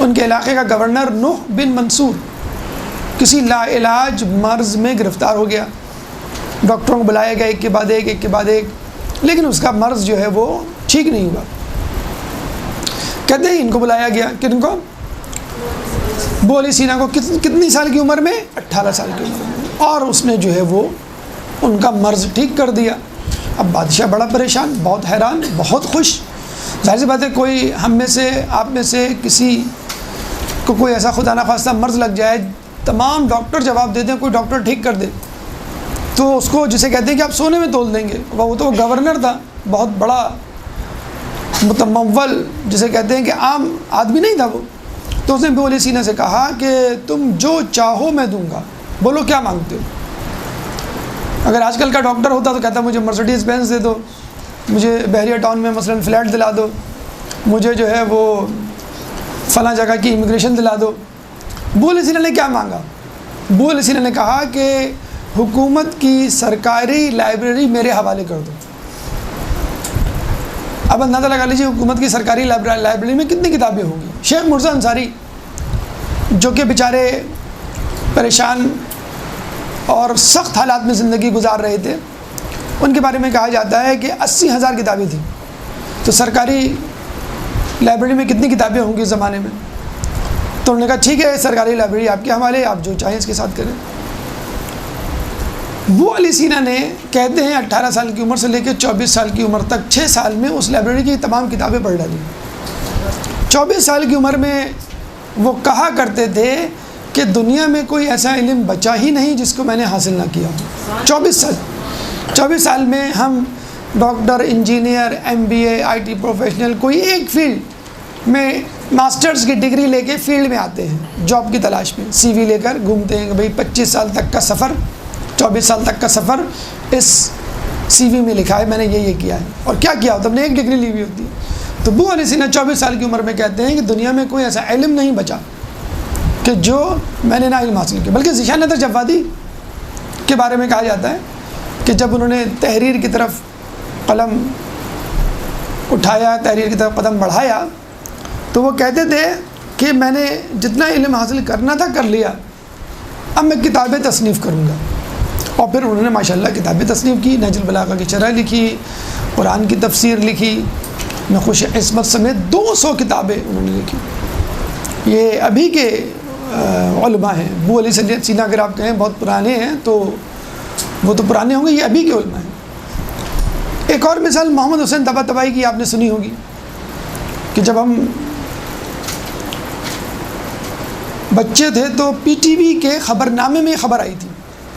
ان کے علاقے کا گورنر نوح بن منصور کسی لا علاج مرض میں گرفتار ہو گیا، ڈاکٹروں کو بلایا گیا ایک کے بعد ایک، لیکن اس کا مرض جو ہے وہ ٹھیک نہیں ہوا۔ کہتے ہیں ان کو بلایا گیا، کن کو؟ ابو علی سینا کو۔ کتنی سال کی عمر میں؟ 18 سال کی عمر میں، اور اس نے جو ہے وہ ان کا مرض ٹھیک کر دیا۔ اب بادشاہ بڑا پریشان، بہت حیران، بہت خوش۔ ظاہر سی بات ہے کوئی ہم میں سے، آپ میں سے کسی کو کوئی ایسا خدا نخواستہ مرض لگ جائے، تمام ڈاکٹر جواب دے دیں، کوئی ڈاکٹر ٹھیک کر دے تو اس کو جسے کہتے ہیں کہ آپ سونے میں تول دیں گے۔ وہ تو گورنر تھا، بہت بڑا متمول جسے کہتے ہیں کہ عام آدمی نہیں تھا وہ۔ تو اس نے ابو علی سینا سے کہا کہ تم جو چاہو میں دوں گا، بولو کیا مانگتے ہو۔ اگر آج کل کا ڈاکٹر ہوتا تو کہتا مجھے مرسیڈیز بینز دے دو، مجھے بحریہ ٹاؤن میں مثلا فلیٹ دلا دو، مجھے جو ہے وہ فلاں جگہ کی امیگریشن دلا دو۔ ابو علی سینا نے کیا مانگا؟ ابو علی سینا نے کہا کہ حکومت کی سرکاری لائبریری میرے حوالے کر دو۔ اب اندازہ لگا لیجیے حکومت کی سرکاری لائبریری میں کتنی کتابیں ہوں گی۔ شیخ مرزا انصاری جو کہ بیچارے پریشان اور سخت حالات میں زندگی گزار رہے تھے، ان کے بارے میں کہا جاتا ہے کہ 80,000 کتابیں تھیں۔ تو سرکاری لائبریری میں کتنی کتابیں ہوں گی اس زمانے میں؟ تو انہوں نے کہا ٹھیک ہے سرکاری لائبریری آپ کے حوالے، آپ جو چاہیں اس کے ساتھ کریں۔ ابو علی سینا نے کہتے ہیں 18 سال کی عمر سے لے کے 24 سال کی عمر تک 6 سال میں اس لائبریری کی تمام کتابیں پڑھ ڈالی۔ 24 سال کی عمر میں وہ کہا کرتے تھے کہ دنیا میں کوئی ایسا علم بچا ہی نہیں جس کو میں نے حاصل نہ کیا ہو۔ 24 سال میں ہم doctor, engineer, MBA، IT professional, کوئی ایک فیلڈ میں ماسٹرز کی ڈگری لے کے فیلڈ میں آتے ہیں جاب کی تلاش میں، CV لے کر گھومتے ہیں کہ بھئی 25 سال تک کا سفر، 24 سال تک کا سفر اس CV میں لکھا ہے، میں نے یہ کیا ہے۔ اور کیا کیا ہوتا؟ ہم نے ایک ڈگری لی ہوئی ہوتی ہے۔ تو ابو علی سینا 24 سال کی عمر میں کہتے ہیں کہ دنیا میں کوئی ایسا علم نہیں بچا کہ جو میں نے نہ علم حاصل کیا۔ بلکہ ذیشان نظر جوادی کے بارے میں کہا جاتا ہے کہ جب انہوں نے تحریر کی طرف قلم اٹھایا، تحریر کی طرف قدم بڑھایا، تو وہ کہتے تھے کہ میں نے جتنا علم حاصل کرنا تھا کر لیا، اب میں کتابیں تصنیف کروں گا۔ اور پھر انہوں نے ماشاءاللہ کتابیں تصنیف کی، نہج البلاغہ کی شرح لکھی، قرآن کی تفسیر لکھی، نقوش عصمت سمیت 200 کتابیں انہوں نے لکھی۔ یہ ابھی کے علماء ہیں۔ ابو علی سینا اگر آپ کہیں بہت پرانے ہیں تو وہ تو پرانے ہوں گے، یہ ابھی کے علماء ہیں۔ ایک اور مثال محمد حسین طباطبائی کی آپ نے سنی ہوگی کہ جب ہم بچے تھے تو PTV کے خبر نامے میں خبر آئی تھی۔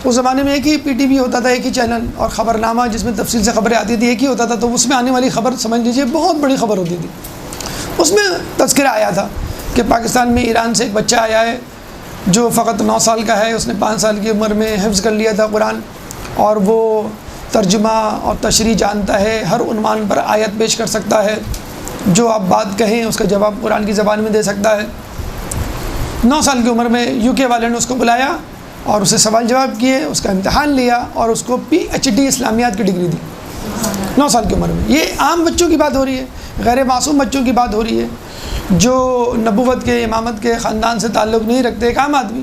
اس زمانے میں ایک ہی PTV ہوتا تھا، ایک ہی چینل، اور خبر نامہ جس میں تفصیل سے خبریں آتی تھی ایک ہی ہوتا تھا۔ تو اس میں آنے والی خبر سمجھ لیجیے بہت بڑی خبر ہوتی تھی۔ اس میں تذکرہ آیا تھا کہ پاکستان میں ایران سے ایک بچہ آیا ہے جو فقط 9 سال کا ہے، اس نے 5 سال کی عمر میں حفظ کر لیا تھا قرآن، اور وہ ترجمہ اور تشریح جانتا ہے، ہر عنوان پر آیت پیش کر سکتا ہے، جو آپ بات کہیں اس کا جواب قرآن کی زبان میں دے سکتا ہے۔ 9 سال کی عمر میں UK والے نے اس کو بلایا اور اسے سوال جواب کیے، اس کا امتحان لیا اور اس کو PhD اسلامیات کی ڈگری دی 9 سال کی عمر میں۔ یہ عام بچوں کی بات ہو رہی ہے، غیر معصوم بچوں کی بات ہو رہی ہے، جو نبوت کے، امامت کے خاندان سے تعلق نہیں رکھتے، ایک عام آدمی،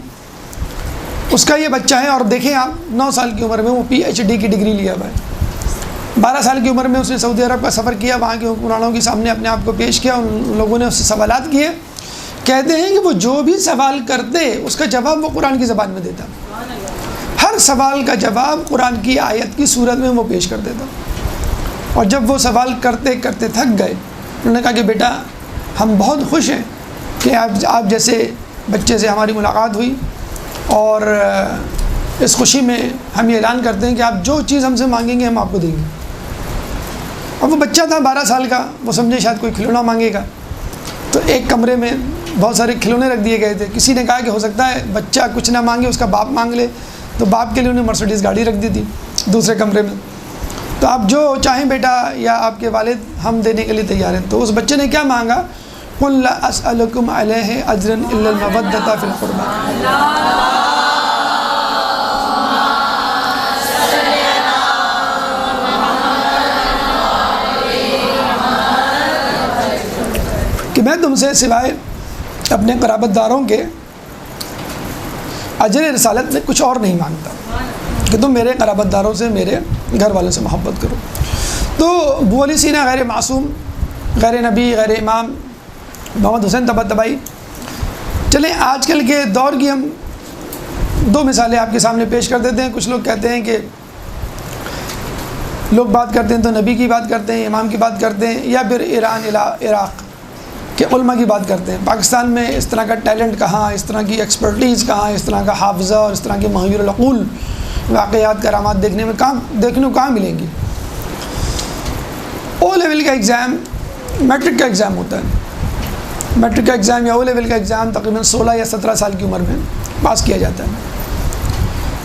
اس کا یہ بچہ ہے۔ اور دیکھیں آپ 9 سال کی عمر میں وہ PhD کی ڈگری لیا ہوا ہے۔ 12 سال کی عمر میں اس نے سعودی عرب کا سفر کیا، وہاں کے حکمرانوں کے سامنے اپنے آپ کو پیش کیا، ان لوگوں نے اس سے سوالات کیے۔ کہتے ہیں کہ وہ جو بھی سوال کرتے اس کا جواب وہ قرآن کی زبان میں دیتا، ہر سوال کا جواب قرآن کی آیت کی صورت میں وہ پیش کر دیتا۔ اور جب وہ سوال کرتے کرتے تھک گئے، انہوں نے کہا کہ بیٹا ہم بہت خوش ہیں کہ آپ جیسے بچے سے ہماری ملاقات ہوئی، اور اس خوشی میں ہم یہ اعلان کرتے ہیں کہ آپ جو چیز ہم سے مانگیں گے ہم آپ کو دیں گے۔ اب وہ بچہ تھا 12 سال کا، وہ سمجھے شاید کوئی کھلونا مانگے گا، تو ایک کمرے میں بہت سارے کھلونے رکھ دیے گئے تھے۔ کسی نے کہا کہ ہو سکتا ہے بچہ کچھ نہ مانگے، اس کا باپ مانگ لے، تو باپ کے لیے انہیں مرسیڈیز گاڑی رکھ دی تھی دوسرے کمرے میں۔ تو آپ جو چاہیں بیٹا یا آپ کے والد ہم دینے کے لیے تیار ہیں۔ تو اس بچے نے کیا مانگا؟ قُلْ لَا أَسْأَلُكُمْ عَلَيْهِ أَجْرًا إِلَّا الْمَوَدَّةَ فِي الْقُرْبَى۔ کہ میں تم سے سوائے اپنے قرابت داروں کے اجر رسالت میں کچھ اور نہیں مانگتا کہ تم میرے قرابت داروں سے، میرے گھر والوں سے محبت کرو۔ تو ابو علی سینا غیر معصوم، غیر نبی، غیر امام محمد حسین طباطبائی۔ چلیں آج کل کے دور کی ہم دو مثالیں آپ کے سامنے پیش کر دیتے ہیں۔ کچھ لوگ کہتے ہیں کہ لوگ بات کرتے ہیں تو نبی کی بات کرتے ہیں، امام کی بات کرتے ہیں، یا پھر ایران عراق کے علماء کی بات کرتے ہیں۔ پاکستان میں اس طرح کا ٹیلنٹ کہاں، اس طرح کی ایکسپرٹیز کہاں، اس طرح کا حافظہ اور اس طرح کے محیر العقول واقعات کرامات دیکھنے کو کہاں ملیں گی؟ او لیول کا ایگزام میٹرک کا ایگزام ہوتا ہے۔ میٹرک کا ایگزام یا او لیول کا ایگزام تقریباً 16 یا 17 سال کی عمر میں پاس کیا جاتا ہے۔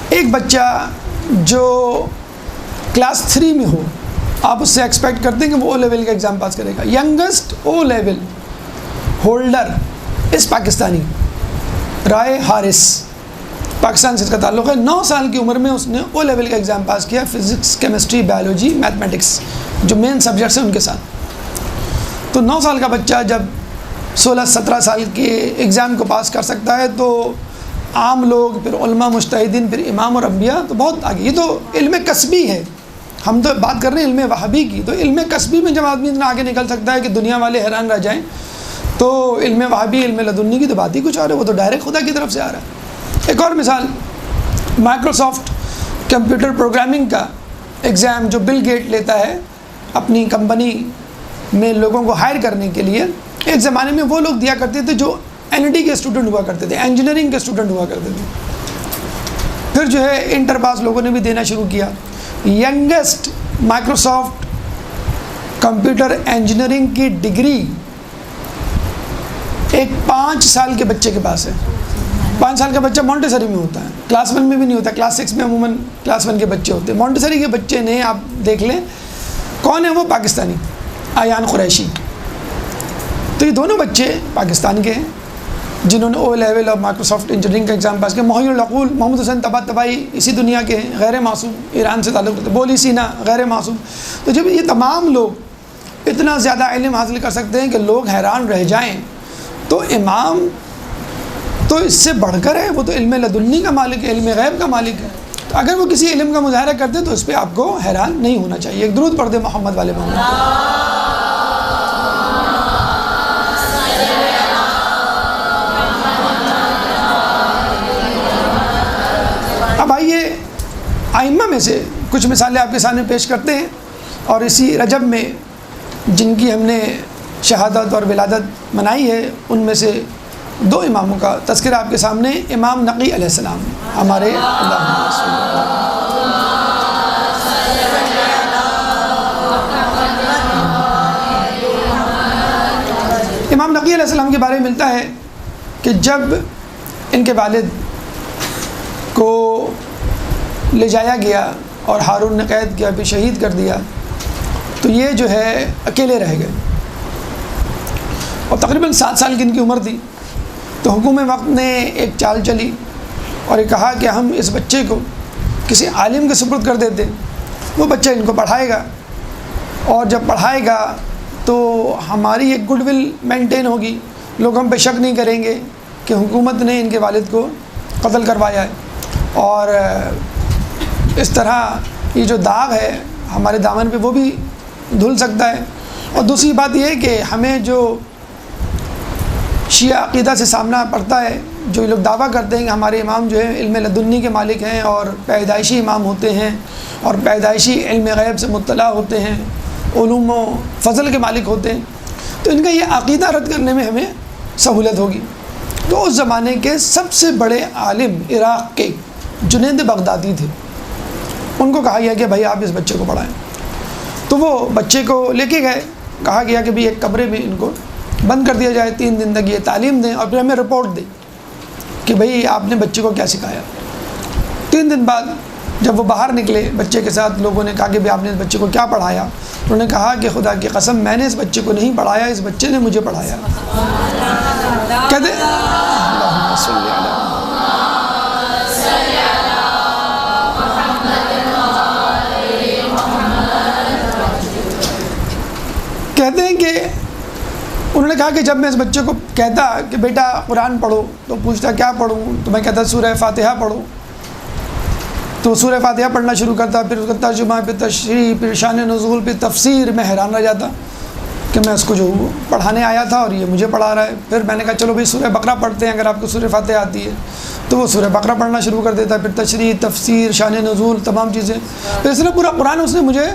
ایک بچہ جو کلاس 3 میں ہو، آپ اس سے ایکسپیکٹ کرتے ہیں کہ وہ او لیول کا ایگزام پاس کرے گا۔ ینگسٹ او لیول ہولڈر اس پاکستانی رائے حارث، پاکستان سے اس کا تعلق ہے۔ 9 سال کی عمر میں اس نے او لیول کا ایگزام پاس کیا، فزکس، کیمسٹری، بایولوجی، میتھمیٹکس جو مین سبجیکٹس ہیں ان کے ساتھ۔ تو 9 سال کا بچہ جب 16-17 سال کے ایگزام کو پاس کر سکتا ہے تو عام لوگ، پھر علماء مجتہدین، پھر امام اور انبیاء تو بہت آگے۔ یہ تو علم کسبی ہے، ہم تو بات کر رہے ہیں علم وہابی کی۔ تو علم کسبی میں جب آدمی اتنا آگے نکل سکتا ہے کہ دنیا والے حیران رہ جائیں، تو علم وہابی، علم لدنی کی تو بات ہی کچھ اور ہے، وہ تو ڈائریکٹ خدا کی طرف سے آ رہا ہے۔ ایک اور مثال، مائکروسافٹ کمپیوٹر پروگرامنگ کا ایگزام جو بل گیٹ لیتا ہے اپنی کمپنی میں لوگوں کو ہائر کرنے کے لیے، ایک زمانے میں وہ لوگ دیا کرتے تھے جو این ڈی کے اسٹوڈنٹ ہوا کرتے تھے، انجینئرنگ کے اسٹوڈنٹ ہوا کرتے تھے۔ پھر جو ہے انٹر پاس لوگوں نے بھی دینا شروع کیا۔ ینگسٹ مائکروسافٹ کمپیوٹر انجینئرنگ کی ڈگری ایک 5 سال کے بچے کے پاس ہے۔ 5 سال کا بچہ مونٹیسری میں ہوتا ہے، کلاس 1 میں بھی نہیں ہوتا، کلاس 6 میں عموماً کلاس 1 کے بچے ہوتے ہیں۔ مونٹیسری کے بچے نے، آپ دیکھ لیں کون ہے وہ، پاکستانی آیان قریشی۔ تو یہ دونوں بچے پاکستان کے ہیں جنہوں نے او لیول اور مائکروسافٹ انجینئرنگ کا ایگزام پاس کیا۔ محیر العقول محمد حسین طباطبائی اسی دنیا کے ہیں، غیر معصوم، ایران سے تعلق رکھتے ہیں۔ ابو علی سینا غیر معصوم۔ تو جب یہ تمام لوگ اتنا زیادہ علم حاصل کر سکتے ہیں کہ لوگ حیران رہ جائیں، تو امام تو اس سے بڑھ کر ہے، وہ تو علم لدنی کا مالک ہے، علم غیب کا مالک ہے۔ تو اگر وہ کسی علم کا مظاہرہ کرتے تو اس پہ آپ کو حیران نہیں ہونا چاہیے۔ ایک درود پڑھ دیں محمد والے محمد۔ اب آئیے ائمہ میں سے کچھ مثالیں آپ کے سامنے پیش کرتے ہیں، اور اسی رجب میں جن کی ہم نے شہادت اور ولادت منائی ہے ان میں سے 2 اماموں کا تذکرہ آپ کے سامنے۔ امام نقی علیہ السلام ہمارے امام نقی علیہ السلام کے بارے میں ملتا ہے کہ جب ان کے والد کو لے جایا گیا اور ہارون نے قید کیا، پھر شہید کر دیا، تو یہ جو ہے اکیلے رہ گئے، اور تقریباً 7 سال کی ان کی عمر تھی۔ تو حکومت وقت نے ایک چال چلی اور یہ کہا کہ ہم اس بچے کو کسی عالم کے سپرد کر دیتے، وہ بچہ ان کو پڑھائے گا، اور جب پڑھائے گا تو ہماری ایک گڈ ول مینٹین ہوگی، لوگ ہم پہ شک نہیں کریں گے کہ حکومت نے ان کے والد کو قتل کروایا ہے، اور اس طرح یہ جو داغ ہے ہمارے دامن پہ وہ بھی دھل سکتا ہے۔ اور دوسری بات یہ ہے کہ ہمیں جو شیعہ عقیدہ سے سامنا پڑتا ہے، جو یہ لوگ دعویٰ کرتے ہیں کہ ہمارے امام جو ہے علم لدنی کے مالک ہیں اور پیدائشی امام ہوتے ہیں اور پیدائشی علم غیب سے مطلع ہوتے ہیں، علوم و فضل کے مالک ہوتے ہیں، تو ان کا یہ عقیدہ رد کرنے میں ہمیں سہولت ہوگی۔ تو اس زمانے کے سب سے بڑے عالم عراق کے جنید بغدادی تھے، ان کو کہا گیا کہ بھائی آپ اس بچے کو پڑھائیں۔ تو وہ بچے کو لے کے گئے، کہا گیا کہ بھائی ایک کمرے میں ان کو بند کر دیا جائے، 3 دن تک یہ تعلیم دیں اور پھر ہمیں رپورٹ دیں کہ بھئی آپ نے بچے کو کیا سکھایا۔ 3 دن بعد جب وہ باہر نکلے بچے کے ساتھ، لوگوں نے کہا کہ بھئی آپ نے اس بچے کو کیا پڑھایا؟ انہوں نے کہا کہ خدا کی قسم میں نے اس بچے کو نہیں پڑھایا، اس بچے نے مجھے پڑھایا۔ کہتے اللہم صلی علی کہتے ہیں کہ انہوں نے کہا کہ جب میں اس بچے کو کہتا کہ بیٹا قرآن پڑھو تو پوچھتا کیا پڑھوں، تو میں کہتا سورہ فاتحہ پڑھو، تو سورہ فاتحہ پڑھنا شروع کرتا، پھر اس کا ترجمہ، پھر تشریح، پھر شان نزول، پھر تفسیر. میں حیران رہ جاتا کہ میں اس کو جو پڑھانے آیا تھا اور یہ مجھے پڑھا رہا ہے. پھر میں نے کہا چلو بھائی سورہ بقرہ پڑھتے ہیں، اگر آپ کو سورہ فاتحہ آتی ہے تو وہ سورہ بقرہ پڑھنا شروع کر دیتا، پھر تشریح، تفسیر، شان نزول، تمام چیزیں. پھر اس نے پورا قرآن اس نے مجھے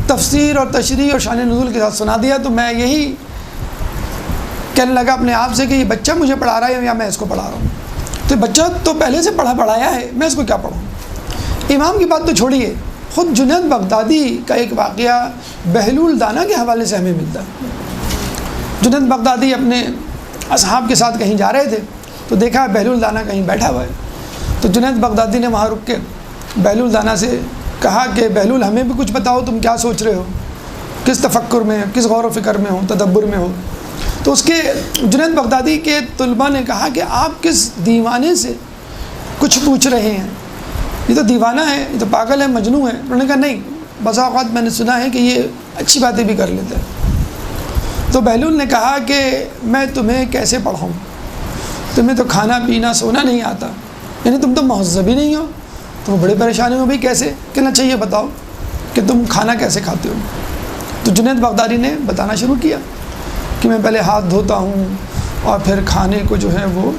تفسیر اور تشریح اور شان نزول کے ساتھ سنا دیا. تو میں یہی کہنے لگا اپنے آپ سے کہ یہ بچہ مجھے پڑھا رہا ہے یا میں اس کو پڑھا رہا ہوں. تو بچہ تو پہلے سے پڑھایا ہے، میں اس کو کیا پڑھوں. امام کی بات تو چھوڑیے، خود جنید بغدادی کا ایک واقعہ بہلول دانا کے حوالے سے ہمیں ملتا ہے. جنید بغدادی اپنے اصحاب کے ساتھ کہیں جا رہے تھے تو دیکھا بہلول دانا کہیں بیٹھا ہوا ہے. تو جنید بغدادی نے وہاں رک کے بہلول دانا سے کہا کہ بہلول ہمیں بھی کچھ بتاؤ، تم کیا سوچ رہے ہو، کس تفکر میں، کس غور و فکر میں ہو، تدبر میں ہو. تو اس کے جنید بغدادی کے طلباء نے کہا کہ آپ کس دیوانے سے کچھ پوچھ رہے ہیں، یہ تو دیوانہ ہے، یہ تو پاگل ہے، مجنون ہے. انہوں نے کہا نہیں، بسا اوقات میں نے سنا ہے کہ یہ اچھی باتیں بھی کر لیتے ہیں. تو بہلول نے کہا کہ میں تمہیں کیسے پڑھاؤں، تمہیں تو کھانا پینا سونا نہیں آتا، یعنی تم تو مہذب ہی نہیں ہو. تو وہ بڑے پریشانی میں، بھائی کیسے، کہنا چاہیے بتاؤ کہ تم کھانا کیسے کھاتے ہو. تو جنید بغدادی نے بتانا شروع کیا کہ میں پہلے ہاتھ دھوتا ہوں اور پھر کھانے کو جو ہے وہ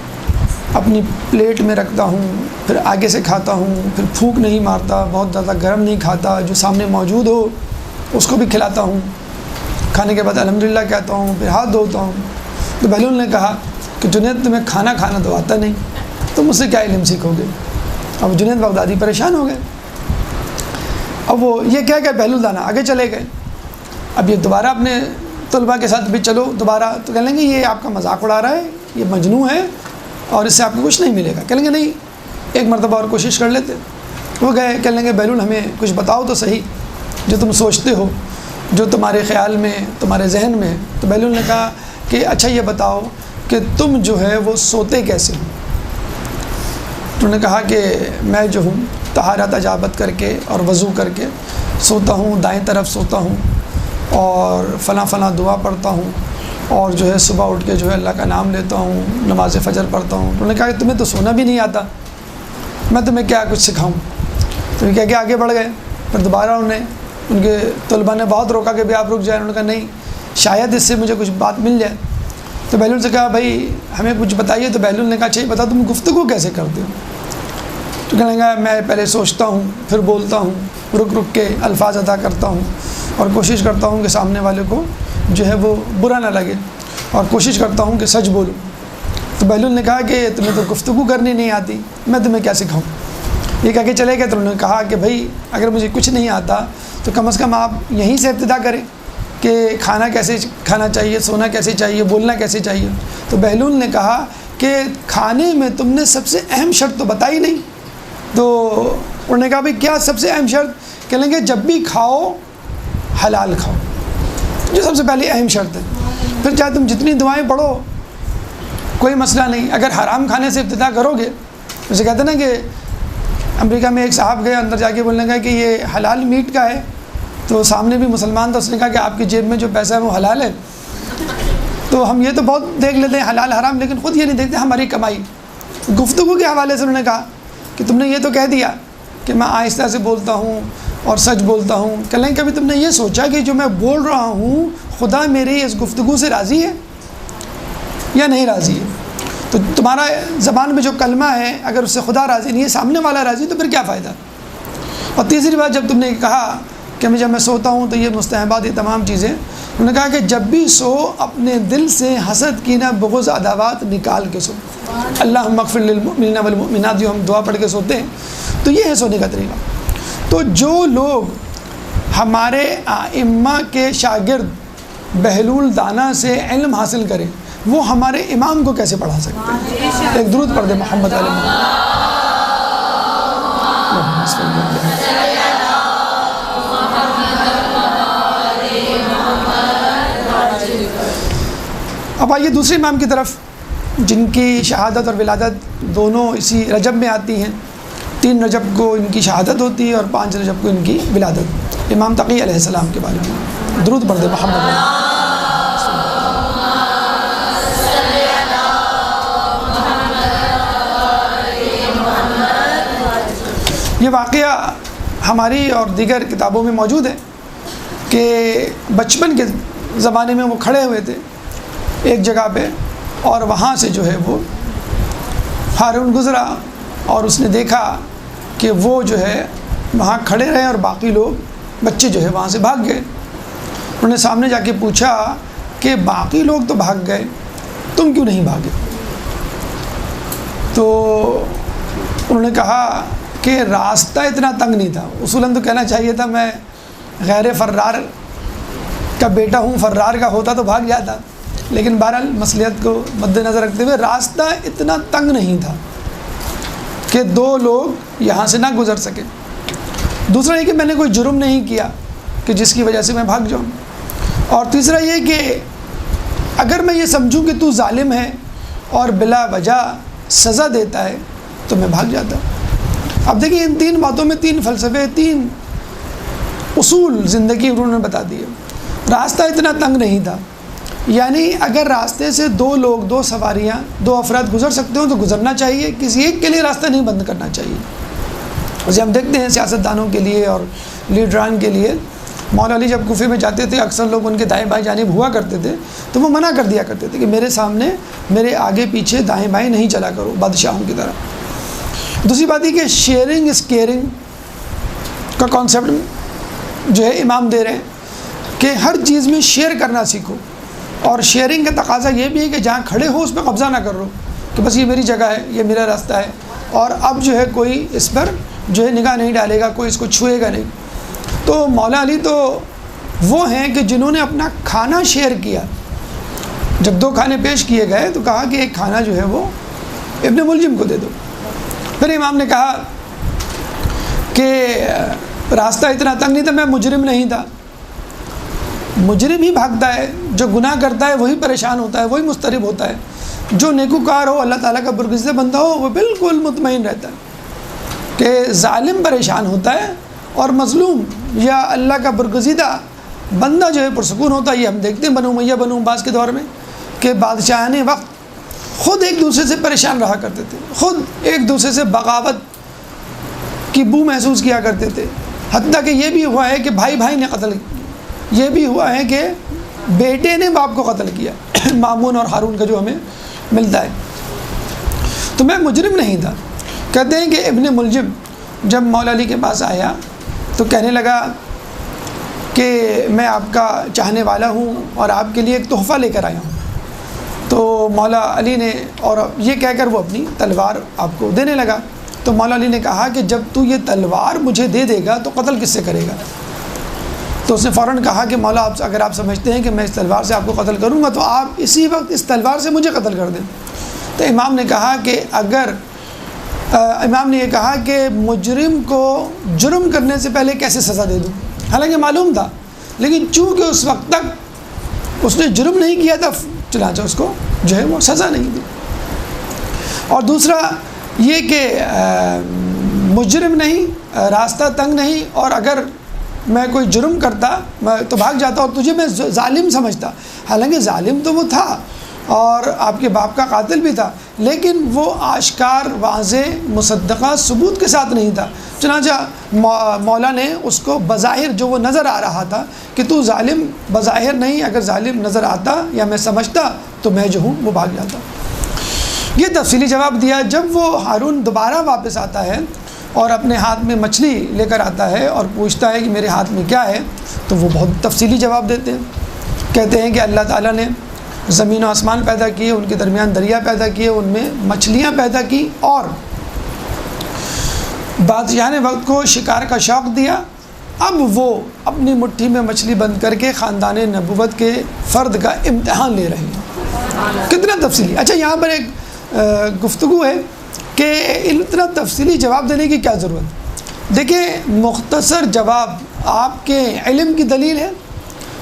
اپنی پلیٹ میں رکھتا ہوں، پھر آگے سے کھاتا ہوں، پھر پھونک نہیں مارتا، بہت زیادہ گرم نہیں کھاتا، جو سامنے موجود ہو اس کو بھی کھلاتا ہوں، کھانے کے بعد الحمدللہ کہتا ہوں، پھر ہاتھ دھوتا ہوں. تو بہلول نے کہا کہ جنید تمہیں کھانا تو آتا نہیں، تم مجھ سے کیا علم سیکھو گے. اب جنید بغدادی پریشان ہو گئے. اب وہ یہ کہہ کہ بہلول دانا آگے چلے گئے. اب یہ دوبارہ اپنے طلباء کے ساتھ بھی چلو دوبارہ، تو کہہ لیں گے یہ آپ کا مذاق اڑا رہا ہے، یہ مجنون ہے اور اس سے آپ کو کچھ نہیں ملے گا. کہہ لیں گے نہیں، ایک مرتبہ اور کوشش کر لیتے. وہ گئے، کہہ لیں گے بہلول ہمیں کچھ بتاؤ تو صحیح جو تم سوچتے ہو، جو تمہارے خیال میں، تمہارے ذہن میں. تو بہلول نے کہا کہ اچھا یہ بتاؤ کہ تم جو ہے وہ سوتے کیسے ہو. انہوں نے کہا کہ میں جو ہوں طہارت اجابت کر کے اور وضو کر کے سوتا ہوں، دائیں طرف سوتا ہوں اور فلاں دعا پڑھتا ہوں، اور جو ہے صبح اٹھ کے جو ہے اللہ کا نام لیتا ہوں، نماز فجر پڑھتا ہوں. انہوں نے کہا کہ تمہیں تو سونا بھی نہیں آتا، میں تمہیں کیا کچھ سکھاؤں. تو یہ کہہ کے آگے بڑھ گئے. پھر دوبارہ ان کے طلباء نے بہت روکا کہ آپ رک جائیں. انہوں نے کہا نہیں، شاید اس سے مجھے کچھ بات مل جائے. تو بہلول سے کہا بھائی ہمیں کچھ بتائیے. تو بہلول نے کہا اچھا یہ بتا تم گفتگو کیسے کرتے ہو. تو کہنے لگا میں پہلے سوچتا ہوں، پھر بولتا ہوں، رک کے الفاظ ادا کرتا ہوں اور کوشش کرتا ہوں کہ سامنے والے کو جو ہے وہ برا نہ لگے، اور کوشش کرتا ہوں کہ سچ بولوں. تو بہلول نے کہا کہ تمہیں تو گفتگو کرنی نہیں آتی، میں تمہیں کیا سکھاؤں. یہ کہہ کے چلے گئے. تو انہوں نے کہا کہ بھائی اگر مجھے کچھ نہیں آتا تو کم از کم آپ یہیں سے ابتدا کریں کہ کھانا کیسے کھانا چاہیے، سونا کیسے چاہیے، بولنا کیسے چاہیے. تو بہلول نے کہا کہ کھانے میں تم نے سب سے اہم شرط تو بتائی نہیں. تو انہوں نے کہا بھائی کیا سب سے اہم شرط. کہہ لیں گے جب بھی کھاؤ حلال کھاؤ، جو سب سے پہلی اہم شرط ہے. پھر چاہے تم جتنی دعائیں پڑھو کوئی مسئلہ نہیں، اگر حرام کھانے سے ابتدا کرو گے. جیسے کہتے ہیں نا کہ امریکہ میں ایک صاحب گئے، اندر جا کے بولنے کا کہ یہ حلال میٹ کا ہے. تو سامنے بھی مسلمان تھا، اس نے کہا کہ آپ کی جیب میں جو پیسہ ہے وہ حلال ہے. تو ہم یہ تو بہت دیکھ لیتے ہیں حلال حرام، لیکن خود یہ نہیں دیکھتے ہماری کمائی. گفتگو کے حوالے سے انہوں نے کہا کہ تم نے یہ تو کہہ دیا کہ میں آہستہ سے بولتا ہوں اور سچ بولتا ہوں. کہیں کبھی تم نے یہ سوچا کہ جو میں بول رہا ہوں خدا میری اس گفتگو سے راضی ہے یا نہیں راضی ہے. تو تمہارا زبان میں جو کلمہ ہے اگر اس سے خدا راضی نہیں ہے، سامنے والا راضی، تو پھر کیا فائدہ. اور تیسری بات جب تم نے کہا کہ جب میں سوتا ہوں تو یہ مستحبات، یہ تمام چیزیں، انہوں نے کہا کہ جب بھی سو اپنے دل سے حسد، کینہ، بغض، عداوات نکال کے سو. اللہم اغفر للمؤمنین والمؤمنات جو ہم دعا پڑھ کے سوتے ہیں، تو یہ ہے سونے کا طریقہ. تو جو لوگ ہمارے ائمہ کے شاگرد بہلول دانا سے علم حاصل کریں، وہ ہمارے امام کو کیسے پڑھا سکتے ہیں. ایک درود پڑھ دے محمد علیہ محمد. اب آئیے دوسرے امام کی طرف، جن کی شہادت اور ولادت دونوں اسی رجب میں آتی ہیں. 3 رجب کو ان کی شہادت ہوتی ہے اور 5 رجب کو ان کی ولادت. امام تقی علیہ السلام کے بارے میں درود پڑھ دے محمد علیہ. یہ واقعہ ہماری اور دیگر کتابوں میں موجود ہے کہ بچپن کے زمانے میں وہ کھڑے ہوئے تھے ایک جگہ پہ، اور وہاں سے جو ہے وہ ہارون گزرا اور اس نے دیکھا کہ وہ جو ہے وہاں کھڑے رہے اور باقی لوگ بچے جو ہے وہاں سے بھاگ گئے۔ انہوں نے سامنے جا کے پوچھا کہ باقی لوگ تو بھاگ گئے، تم کیوں نہیں بھاگے؟ تو انہوں نے کہا کہ راستہ اتنا تنگ نہیں تھا۔ اصولاً تو کہنا چاہیے تھا میں غیر فرار کا بیٹا ہوں، فرار کا ہوتا تو بھاگ جاتا، لیکن بہرحال مصلحت کو مد نظر رکھتے ہوئے راستہ اتنا تنگ نہیں تھا کہ دو لوگ یہاں سے نہ گزر سکے۔ دوسرا یہ کہ میں نے کوئی جرم نہیں کیا کہ جس کی وجہ سے میں بھاگ جاؤں، اور تیسرا یہ کہ اگر میں یہ سمجھوں کہ تو ظالم ہے اور بلا وجہ سزا دیتا ہے تو میں بھاگ جاتا۔ اب دیکھیں ان تین باتوں میں تین فلسفے، تین اصول زندگی انہوں نے بتا دیے۔ راستہ اتنا تنگ نہیں تھا، یعنی اگر راستے سے دو لوگ، دو سواریاں، دو افراد گزر سکتے ہوں تو گزرنا چاہیے، کسی ایک کے لیے راستہ نہیں بند کرنا چاہیے۔ جیسے ہم دیکھتے ہیں سیاستدانوں کے لیے اور لیڈران کے لیے، مولا علی جب کوفے میں جاتے تھے اکثر لوگ ان کے دائیں بائیں جانب ہوا کرتے تھے تو وہ منع کر دیا کرتے تھے کہ میرے سامنے، میرے آگے پیچھے دائیں بائیں نہیں چلا کرو بادشاہوں کی طرح۔ دوسری بات یہ کہ شیئرنگ از کیئرنگ کا کانسیپٹ جو ہے امام دے رہے ہیں کہ ہر چیز میں شیئر کرنا سیکھو، اور شیئرنگ کا تقاضا یہ بھی ہے کہ جہاں کھڑے ہو اس پہ قبضہ نہ کرو کہ بس یہ میری جگہ ہے، یہ میرا راستہ ہے، اور اب جو ہے کوئی اس پر جو ہے نگاہ نہیں ڈالے گا، کوئی اس کو چھوئے گا نہیں۔ تو مولا علی تو وہ ہیں کہ جنہوں نے اپنا کھانا شیئر کیا۔ جب دو کھانے پیش کیے گئے تو کہا کہ ایک کھانا جو ہے وہ ابن ملجم کو دے دو۔ پھر امام نے کہا کہ راستہ اتنا تنگ نہیں تھا، میں مجرم نہیں تھا۔ مجرم ہی بھاگتا ہے، جو گناہ کرتا ہے وہی پریشان ہوتا ہے، وہی مضطرب ہوتا ہے۔ جو نیکوکار ہو، اللہ تعالیٰ کا برگزیدہ بندہ ہو، وہ بالکل مطمئن رہتا ہے کہ ظالم پریشان ہوتا ہے اور مظلوم یا اللہ کا برگزیدہ بندہ جو ہے پرسکون ہوتا ہے۔ یہ ہم دیکھتے ہیں بنو امیہ، بنو عباس کے دور میں کہ بادشاہان وقت خود ایک دوسرے سے پریشان رہا کرتے تھے، خود ایک دوسرے سے بغاوت کی بو محسوس کیا کرتے تھے، حتیٰ کہ یہ بھی ہوا ہے کہ بھائی بھائی نے قتل کیا، یہ بھی ہوا ہے کہ بیٹے نے باپ کو قتل کیا، مامون اور ہارون کا جو ہمیں ملتا ہے۔ تو میں مجرم نہیں تھا۔ کہتے ہیں کہ ابن ملجم جب مولا علی کے پاس آیا تو کہنے لگا کہ میں آپ کا چاہنے والا ہوں اور آپ کے لیے ایک تحفہ لے کر آیا ہوں۔ تو مولا علی نے، اور یہ کہہ کر وہ اپنی تلوار آپ کو دینے لگا، تو مولا علی نے کہا کہ جب تو یہ تلوار مجھے دے دے گا تو قتل کس سے کرے گا؟ تو اس نے فوراً کہا کہ مولا اگر آپ سمجھتے ہیں کہ میں اس تلوار سے آپ کو قتل کروں گا تو آپ اسی وقت اس تلوار سے مجھے قتل کر دیں۔ تو امام نے کہا کہ امام نے یہ کہا کہ مجرم کو جرم کرنے سے پہلے کیسے سزا دے دوں؟ حالانکہ معلوم تھا، لیکن چونکہ اس وقت تک اس نے جرم نہیں کیا تھا، چنانچہ اس کو جو ہے وہ سزا نہیں دی۔ اور دوسرا یہ کہ مجرم نہیں، راستہ تنگ نہیں، اور اگر میں کوئی جرم کرتا میں تو بھاگ جاتا اور تجھے میں ظالم سمجھتا، حالانکہ ظالم تو وہ تھا اور آپ کے باپ کا قاتل بھی تھا، لیکن وہ آشکار واضح مصدقہ ثبوت کے ساتھ نہیں تھا۔ چنانچہ مولا نے اس کو بظاہر جو وہ نظر آ رہا تھا کہ تو ظالم بظاہر نہیں، اگر ظالم نظر آتا یا میں سمجھتا تو میں جو ہوں وہ بھاگ جاتا۔ یہ تفصیلی جواب دیا۔ جب وہ ہارون دوبارہ واپس آتا ہے اور اپنے ہاتھ میں مچھلی لے کر آتا ہے اور پوچھتا ہے کہ میرے ہاتھ میں کیا ہے، تو وہ بہت تفصیلی جواب دیتے ہیں۔ کہتے ہیں کہ اللہ تعالیٰ نے زمین و آسمان پیدا کیے، ان کے درمیان دریا پیدا کیے، ان میں مچھلیاں پیدا کی، اور بادشاہ نے وقت کو شکار کا شوق دیا۔ اب وہ اپنی مٹھی میں مچھلی بند کر کے خاندان نبوت کے فرد کا امتحان لے رہے ہیں۔ کتنا تفصیلی! اچھا، یہاں پر ایک گفتگو ہے کہ اتنا تفصیلی جواب دینے کی کیا ضرورت؟ دیکھیں، مختصر جواب آپ کے علم کی دلیل ہے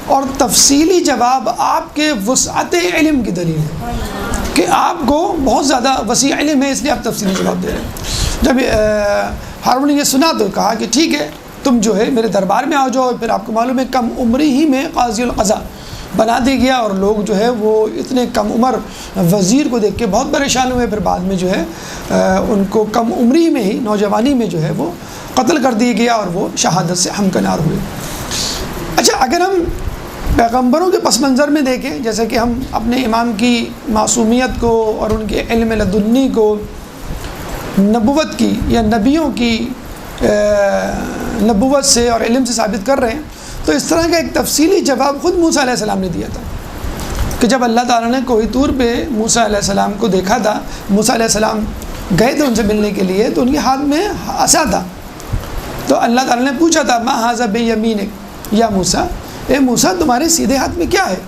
اور تفصیلی جواب آپ کے وسعت علم کی دلیل ہے کہ آپ کو بہت زیادہ وسیع علم ہے، اس لیے آپ تفصیلی جواب دے رہے ہیں۔ جب ہارون نے یہ سنا تو کہا کہ ٹھیک ہے، تم جو ہے میرے دربار میں آ جاؤ۔ پھر آپ کو معلوم ہے کم عمری ہی میں قاضی القضا بنا دیا گیا، اور لوگ جو ہے وہ اتنے کم عمر وزیر کو دیکھ کے بہت پریشان ہوئے. پھر بعد میں جو ہے ان کو کم عمری میں ہی، نوجوانی میں جو ہے وہ قتل کر دیا گیا اور وہ شہادت سے ہمکنار ہوئے. اچھا، اگر ہم پیغمبروں کے پس منظر میں دیکھیں، جیسے کہ ہم اپنے امام کی معصومیت کو اور ان کے علم لدنی کو، نبوت کی یا نبیوں کی نبوت سے اور علم سے ثابت کر رہے ہیں، تو اس طرح کا ایک تفصیلی جواب خود موسیٰ علیہ السلام نے دیا تھا کہ جب اللہ تعالیٰ نے کوہ طور پہ موسیٰ علیہ السلام کو دیکھا تھا، موسیٰ علیہ السلام گئے تھے ان سے ملنے کے لیے، تو ان کے ہاتھ میں عصا تھا. تو اللہ تعالیٰ نے پوچھا تھا ما ھذا بیمینک یا موسیٰ، اے موسیٰ تمہارے سیدھے ہاتھ میں کیا ہے؟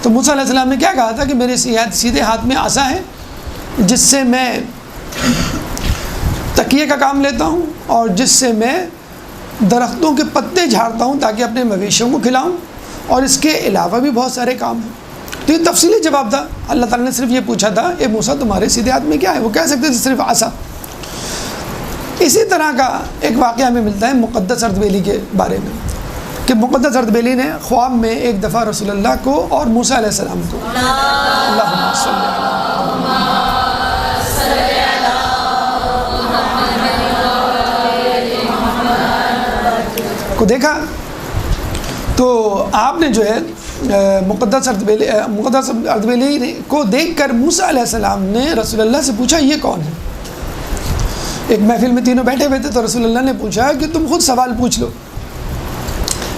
تو موسیٰ علیہ السلام نے کیا کہا تھا کہ میرے سیدھے ہاتھ میں عصا ہے، جس سے میں تکیے کا کام لیتا ہوں اور جس سے میں درختوں کے پتے جھاڑتا ہوں تاکہ اپنے مویشیوں کو کھلاؤں، اور اس کے علاوہ بھی بہت سارے کام ہیں. تو یہ تفصیلی جواب تھا. اللہ تعالیٰ نے صرف یہ پوچھا تھا اے موسیٰ تمہارے سیدھے ہاتھ میں کیا ہے؟ وہ کہہ سکتے تھے صرف عصا. اسی طرح کا ایک واقعہ ہمیں ملتا ہے مقدس اردبیلی کے بارے میں، کہ مقدس اردبیلی نے خواب میں ایک دفعہ رسول اللہ کو اور موسیٰ علیہ السلام کو اللہم صلی کو دیکھا. تو آپ نے جو ہے مقدس اردبیلی کو دیکھ کر موسیٰ علیہ السلام نے رسول اللہ سے پوچھا یہ کون ہے؟ ایک محفل میں تینوں بیٹھے ہوئے تھے، تو رسول اللہ نے پوچھا کہ تم خود سوال پوچھ لو.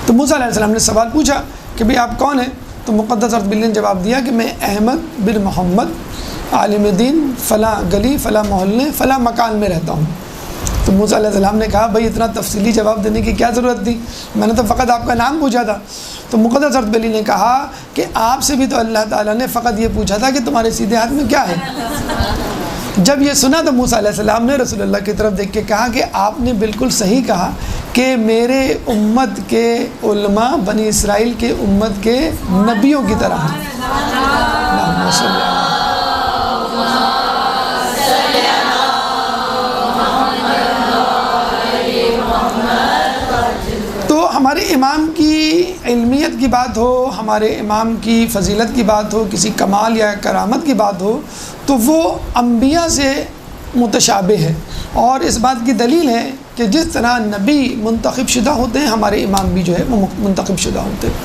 تو موسیٰ علیہ السلام نے سوال پوچھا کہ بھئی آپ کون ہیں؟ تو مقدس اردبیلی نے جواب دیا کہ میں احمد بن محمد عالم دین فلاں گلی فلاں محلے فلاں مکان میں رہتا ہوں. تو موسیٰ علیہ السلام نے کہا بھئی اتنا تفصیلی جواب دینے کی کیا ضرورت تھی، میں نے تو فقط آپ کا نام پوچھا تھا. تو مقدس اردبیلی نے کہا کہ آپ سے بھی تو اللہ تعالیٰ نے فقط یہ پوچھا تھا کہ تمہارے سیدھے ہاتھ میں کیا ہے. جب یہ سنا تو موسیٰ علیہ السلام نے رسول اللہ کی طرف دیکھ کے کہا کہ آپ نے بالکل صحیح کہا کہ میرے امت کے علماء بنی اسرائیل کے امت کے نبیوں کی طرح ہیں. اللہم صلی اللہ. تو ہمارے امام کی علمیت کی بات ہو، ہمارے امام کی فضیلت کی بات ہو، کسی کمال یا کرامت کی بات ہو، تو وہ انبیاء سے متشابہ ہے. اور اس بات کی دلیل ہے کہ جس طرح نبی منتخب شدہ ہوتے ہیں، ہمارے امام بھی جو ہے وہ منتخب شدہ ہوتے ہیں.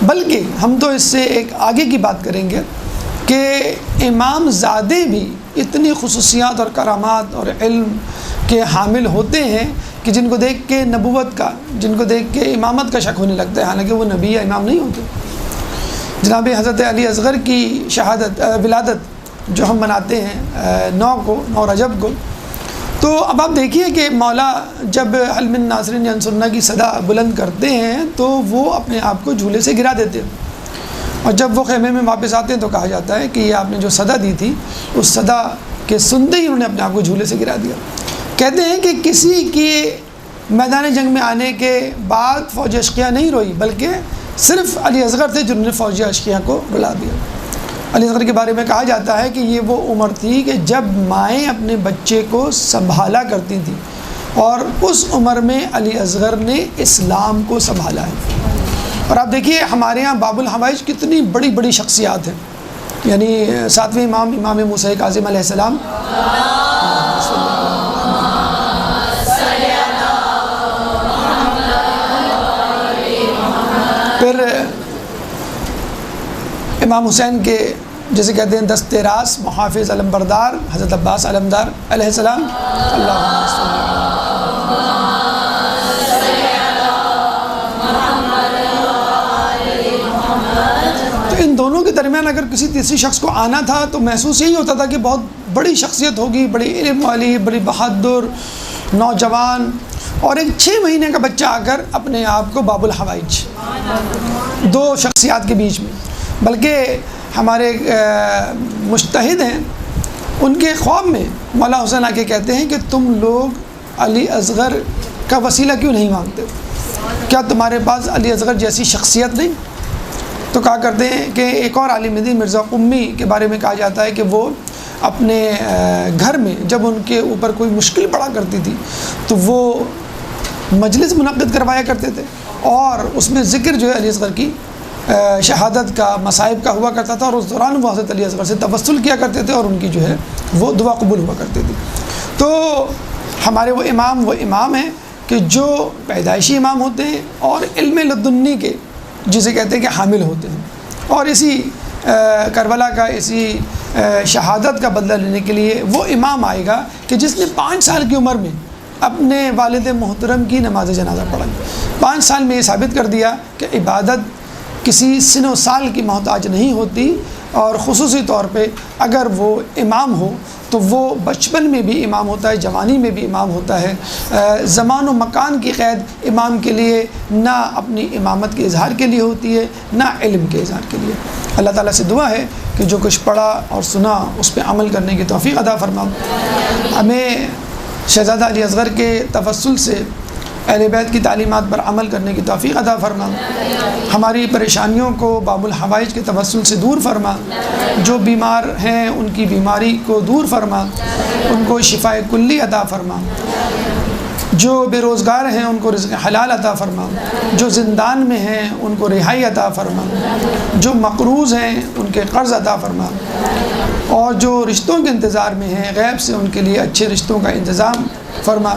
بلکہ ہم تو اس سے ایک آگے کی بات کریں گے کہ امام زادے بھی اتنی خصوصیات اور کرامات اور علم کے حامل ہوتے ہیں کہ جن کو دیکھ کے نبوت کا، جن کو دیکھ کے امامت کا شک ہونے لگتا ہے، حالانکہ وہ نبی یا امام نہیں ہوتے. جناب حضرت علی اصغر کی شہادت ولادت جو ہم مناتے ہیں 9 رجب کو، تو اب آپ دیکھیے کہ مولا جب حل من ناصرین ینصرنا کی صدا بلند کرتے ہیں تو وہ اپنے آپ کو جھولے سے گرا دیتے ہیں، اور جب وہ خیمے میں واپس آتے ہیں تو کہا جاتا ہے کہ یہ آپ نے جو صدا دی تھی اس صدا کے سنتے ہی انہوں نے اپنے آپ کو جھولے سے گرا دیا. کہتے ہیں کہ کسی کی میدان جنگ میں آنے کے بعد فوج اشقیہ نہیں روئی، بلکہ صرف علی اصغر تھے جنہوں نے فوج اشقیہ کو رلا دیا. علی اصغر کے بارے میں کہا جاتا ہے کہ یہ وہ عمر تھی کہ جب مائیں اپنے بچے کو سنبھالا کرتی تھیں، اور اس عمر میں علی اصغر نے اسلام کو سنبھالا ہے. اور آپ دیکھیے ہمارے ہاں باب الحوائج کتنی بڑی بڑی شخصیات ہیں، یعنی 7ویں امام موسیٰ کاظم علیہ السلام، پھر امام حسین کے جسے کہتے ہیں دست راست محافظ علمبردار حضرت عباس علمدار علیہ السلام. اللہم صلی تو ان دونوں کے درمیان اگر کسی تیسری شخص کو آنا تھا تو محسوس یہی ہوتا تھا کہ بہت بڑی شخصیت ہوگی، بڑی علم والی، بڑی بہادر نوجوان، اور ایک 6 مہینے کا بچہ آ کر اپنے آپ کو باب الحوائج، 2 شخصیات کے بیچ میں. بلکہ ہمارے مجتہد ہیں، ان کے خواب میں مولا حسین آ کے کہتے ہیں کہ تم لوگ علی اصغر کا وسیلہ کیوں نہیں مانگتے؟ کیا تمہارے پاس علی اصغر جیسی شخصیت نہیں؟ تو کہا کرتے ہیں کہ ایک اور عالم دین مرزا قمی کے بارے میں کہا جاتا ہے کہ وہ اپنے گھر میں جب ان کے اوپر کوئی مشکل پڑا کرتی تھی تو وہ مجلس منعقد کروایا کرتے تھے، اور اس میں ذکر جو ہے علی اصغر کی شہادت کا، مصائب کا ہوا کرتا تھا، اور اس دوران وہ حضرت علی اصغر سے توسل کیا کرتے تھے اور ان کی جو ہے وہ دعا قبول ہوا کرتی تھی۔ تو ہمارے وہ امام ہیں کہ جو پیدائشی امام ہوتے ہیں اور علم لدنی کے جسے کہتے ہیں کہ حامل ہوتے ہیں، اور اسی کربلا کا، اسی شہادت کا بدلہ لینے کے لیے وہ امام آئے گا کہ جس نے 5 سال کی عمر میں اپنے والد محترم کی نماز جنازہ پڑھائی۔ 5 سال میں یہ ثابت کر دیا کہ عبادت کسی سن و سال کی محتاج نہیں ہوتی، اور خصوصی طور پہ اگر وہ امام ہو تو وہ بچپن میں بھی امام ہوتا ہے، جوانی میں بھی امام ہوتا ہے۔ زمان و مکان کی قید امام کے لیے نہ اپنی امامت کے اظہار کے لیے ہوتی ہے، نہ علم کے اظہار کے لیے۔ اللہ تعالیٰ سے دعا ہے کہ جو کچھ پڑھا اور سنا اس پہ عمل کرنے کی توفیق عطا فرما۔ ہمیں شہزادہ علی اصغر کے توسل سے اہل بیت کی تعلیمات پر عمل کرنے کی توفیق عطا فرما۔ ہماری پریشانیوں کو باب الحوائج کے توسل سے دور فرما۔ جو بیمار ہیں ان کی بیماری کو دور فرما، ان کو شفاء کلی عطا فرما۔ جو بے روزگار ہیں ان کو رزق حلال عطا فرما۔ جو زندان میں ہیں ان کو رہائی عطا فرما۔ جو مقروض ہیں ان کے قرض عطا فرما، اور جو رشتوں کے انتظار میں ہیں غیب سے ان کے لیے اچھے رشتوں کا انتظام فرما۔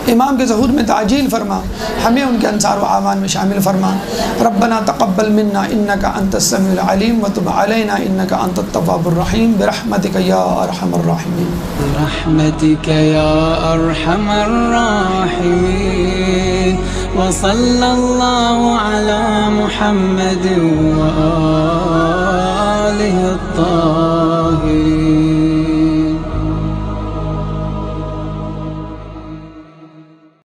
امام کے ظہور میں تعجیل فرما، ہمیں ان کے انصار و اعوان میں شامل فرما۔ ربنا تقبل منا انک انت السمیع العلیم وتب علینا انک انت التواب الرحیم برحمتک یا ارحم الراحمین۔ برحمتک یا ارحم الراحمین، وصلی اللہ علی محمد وآلہ الطاہرین۔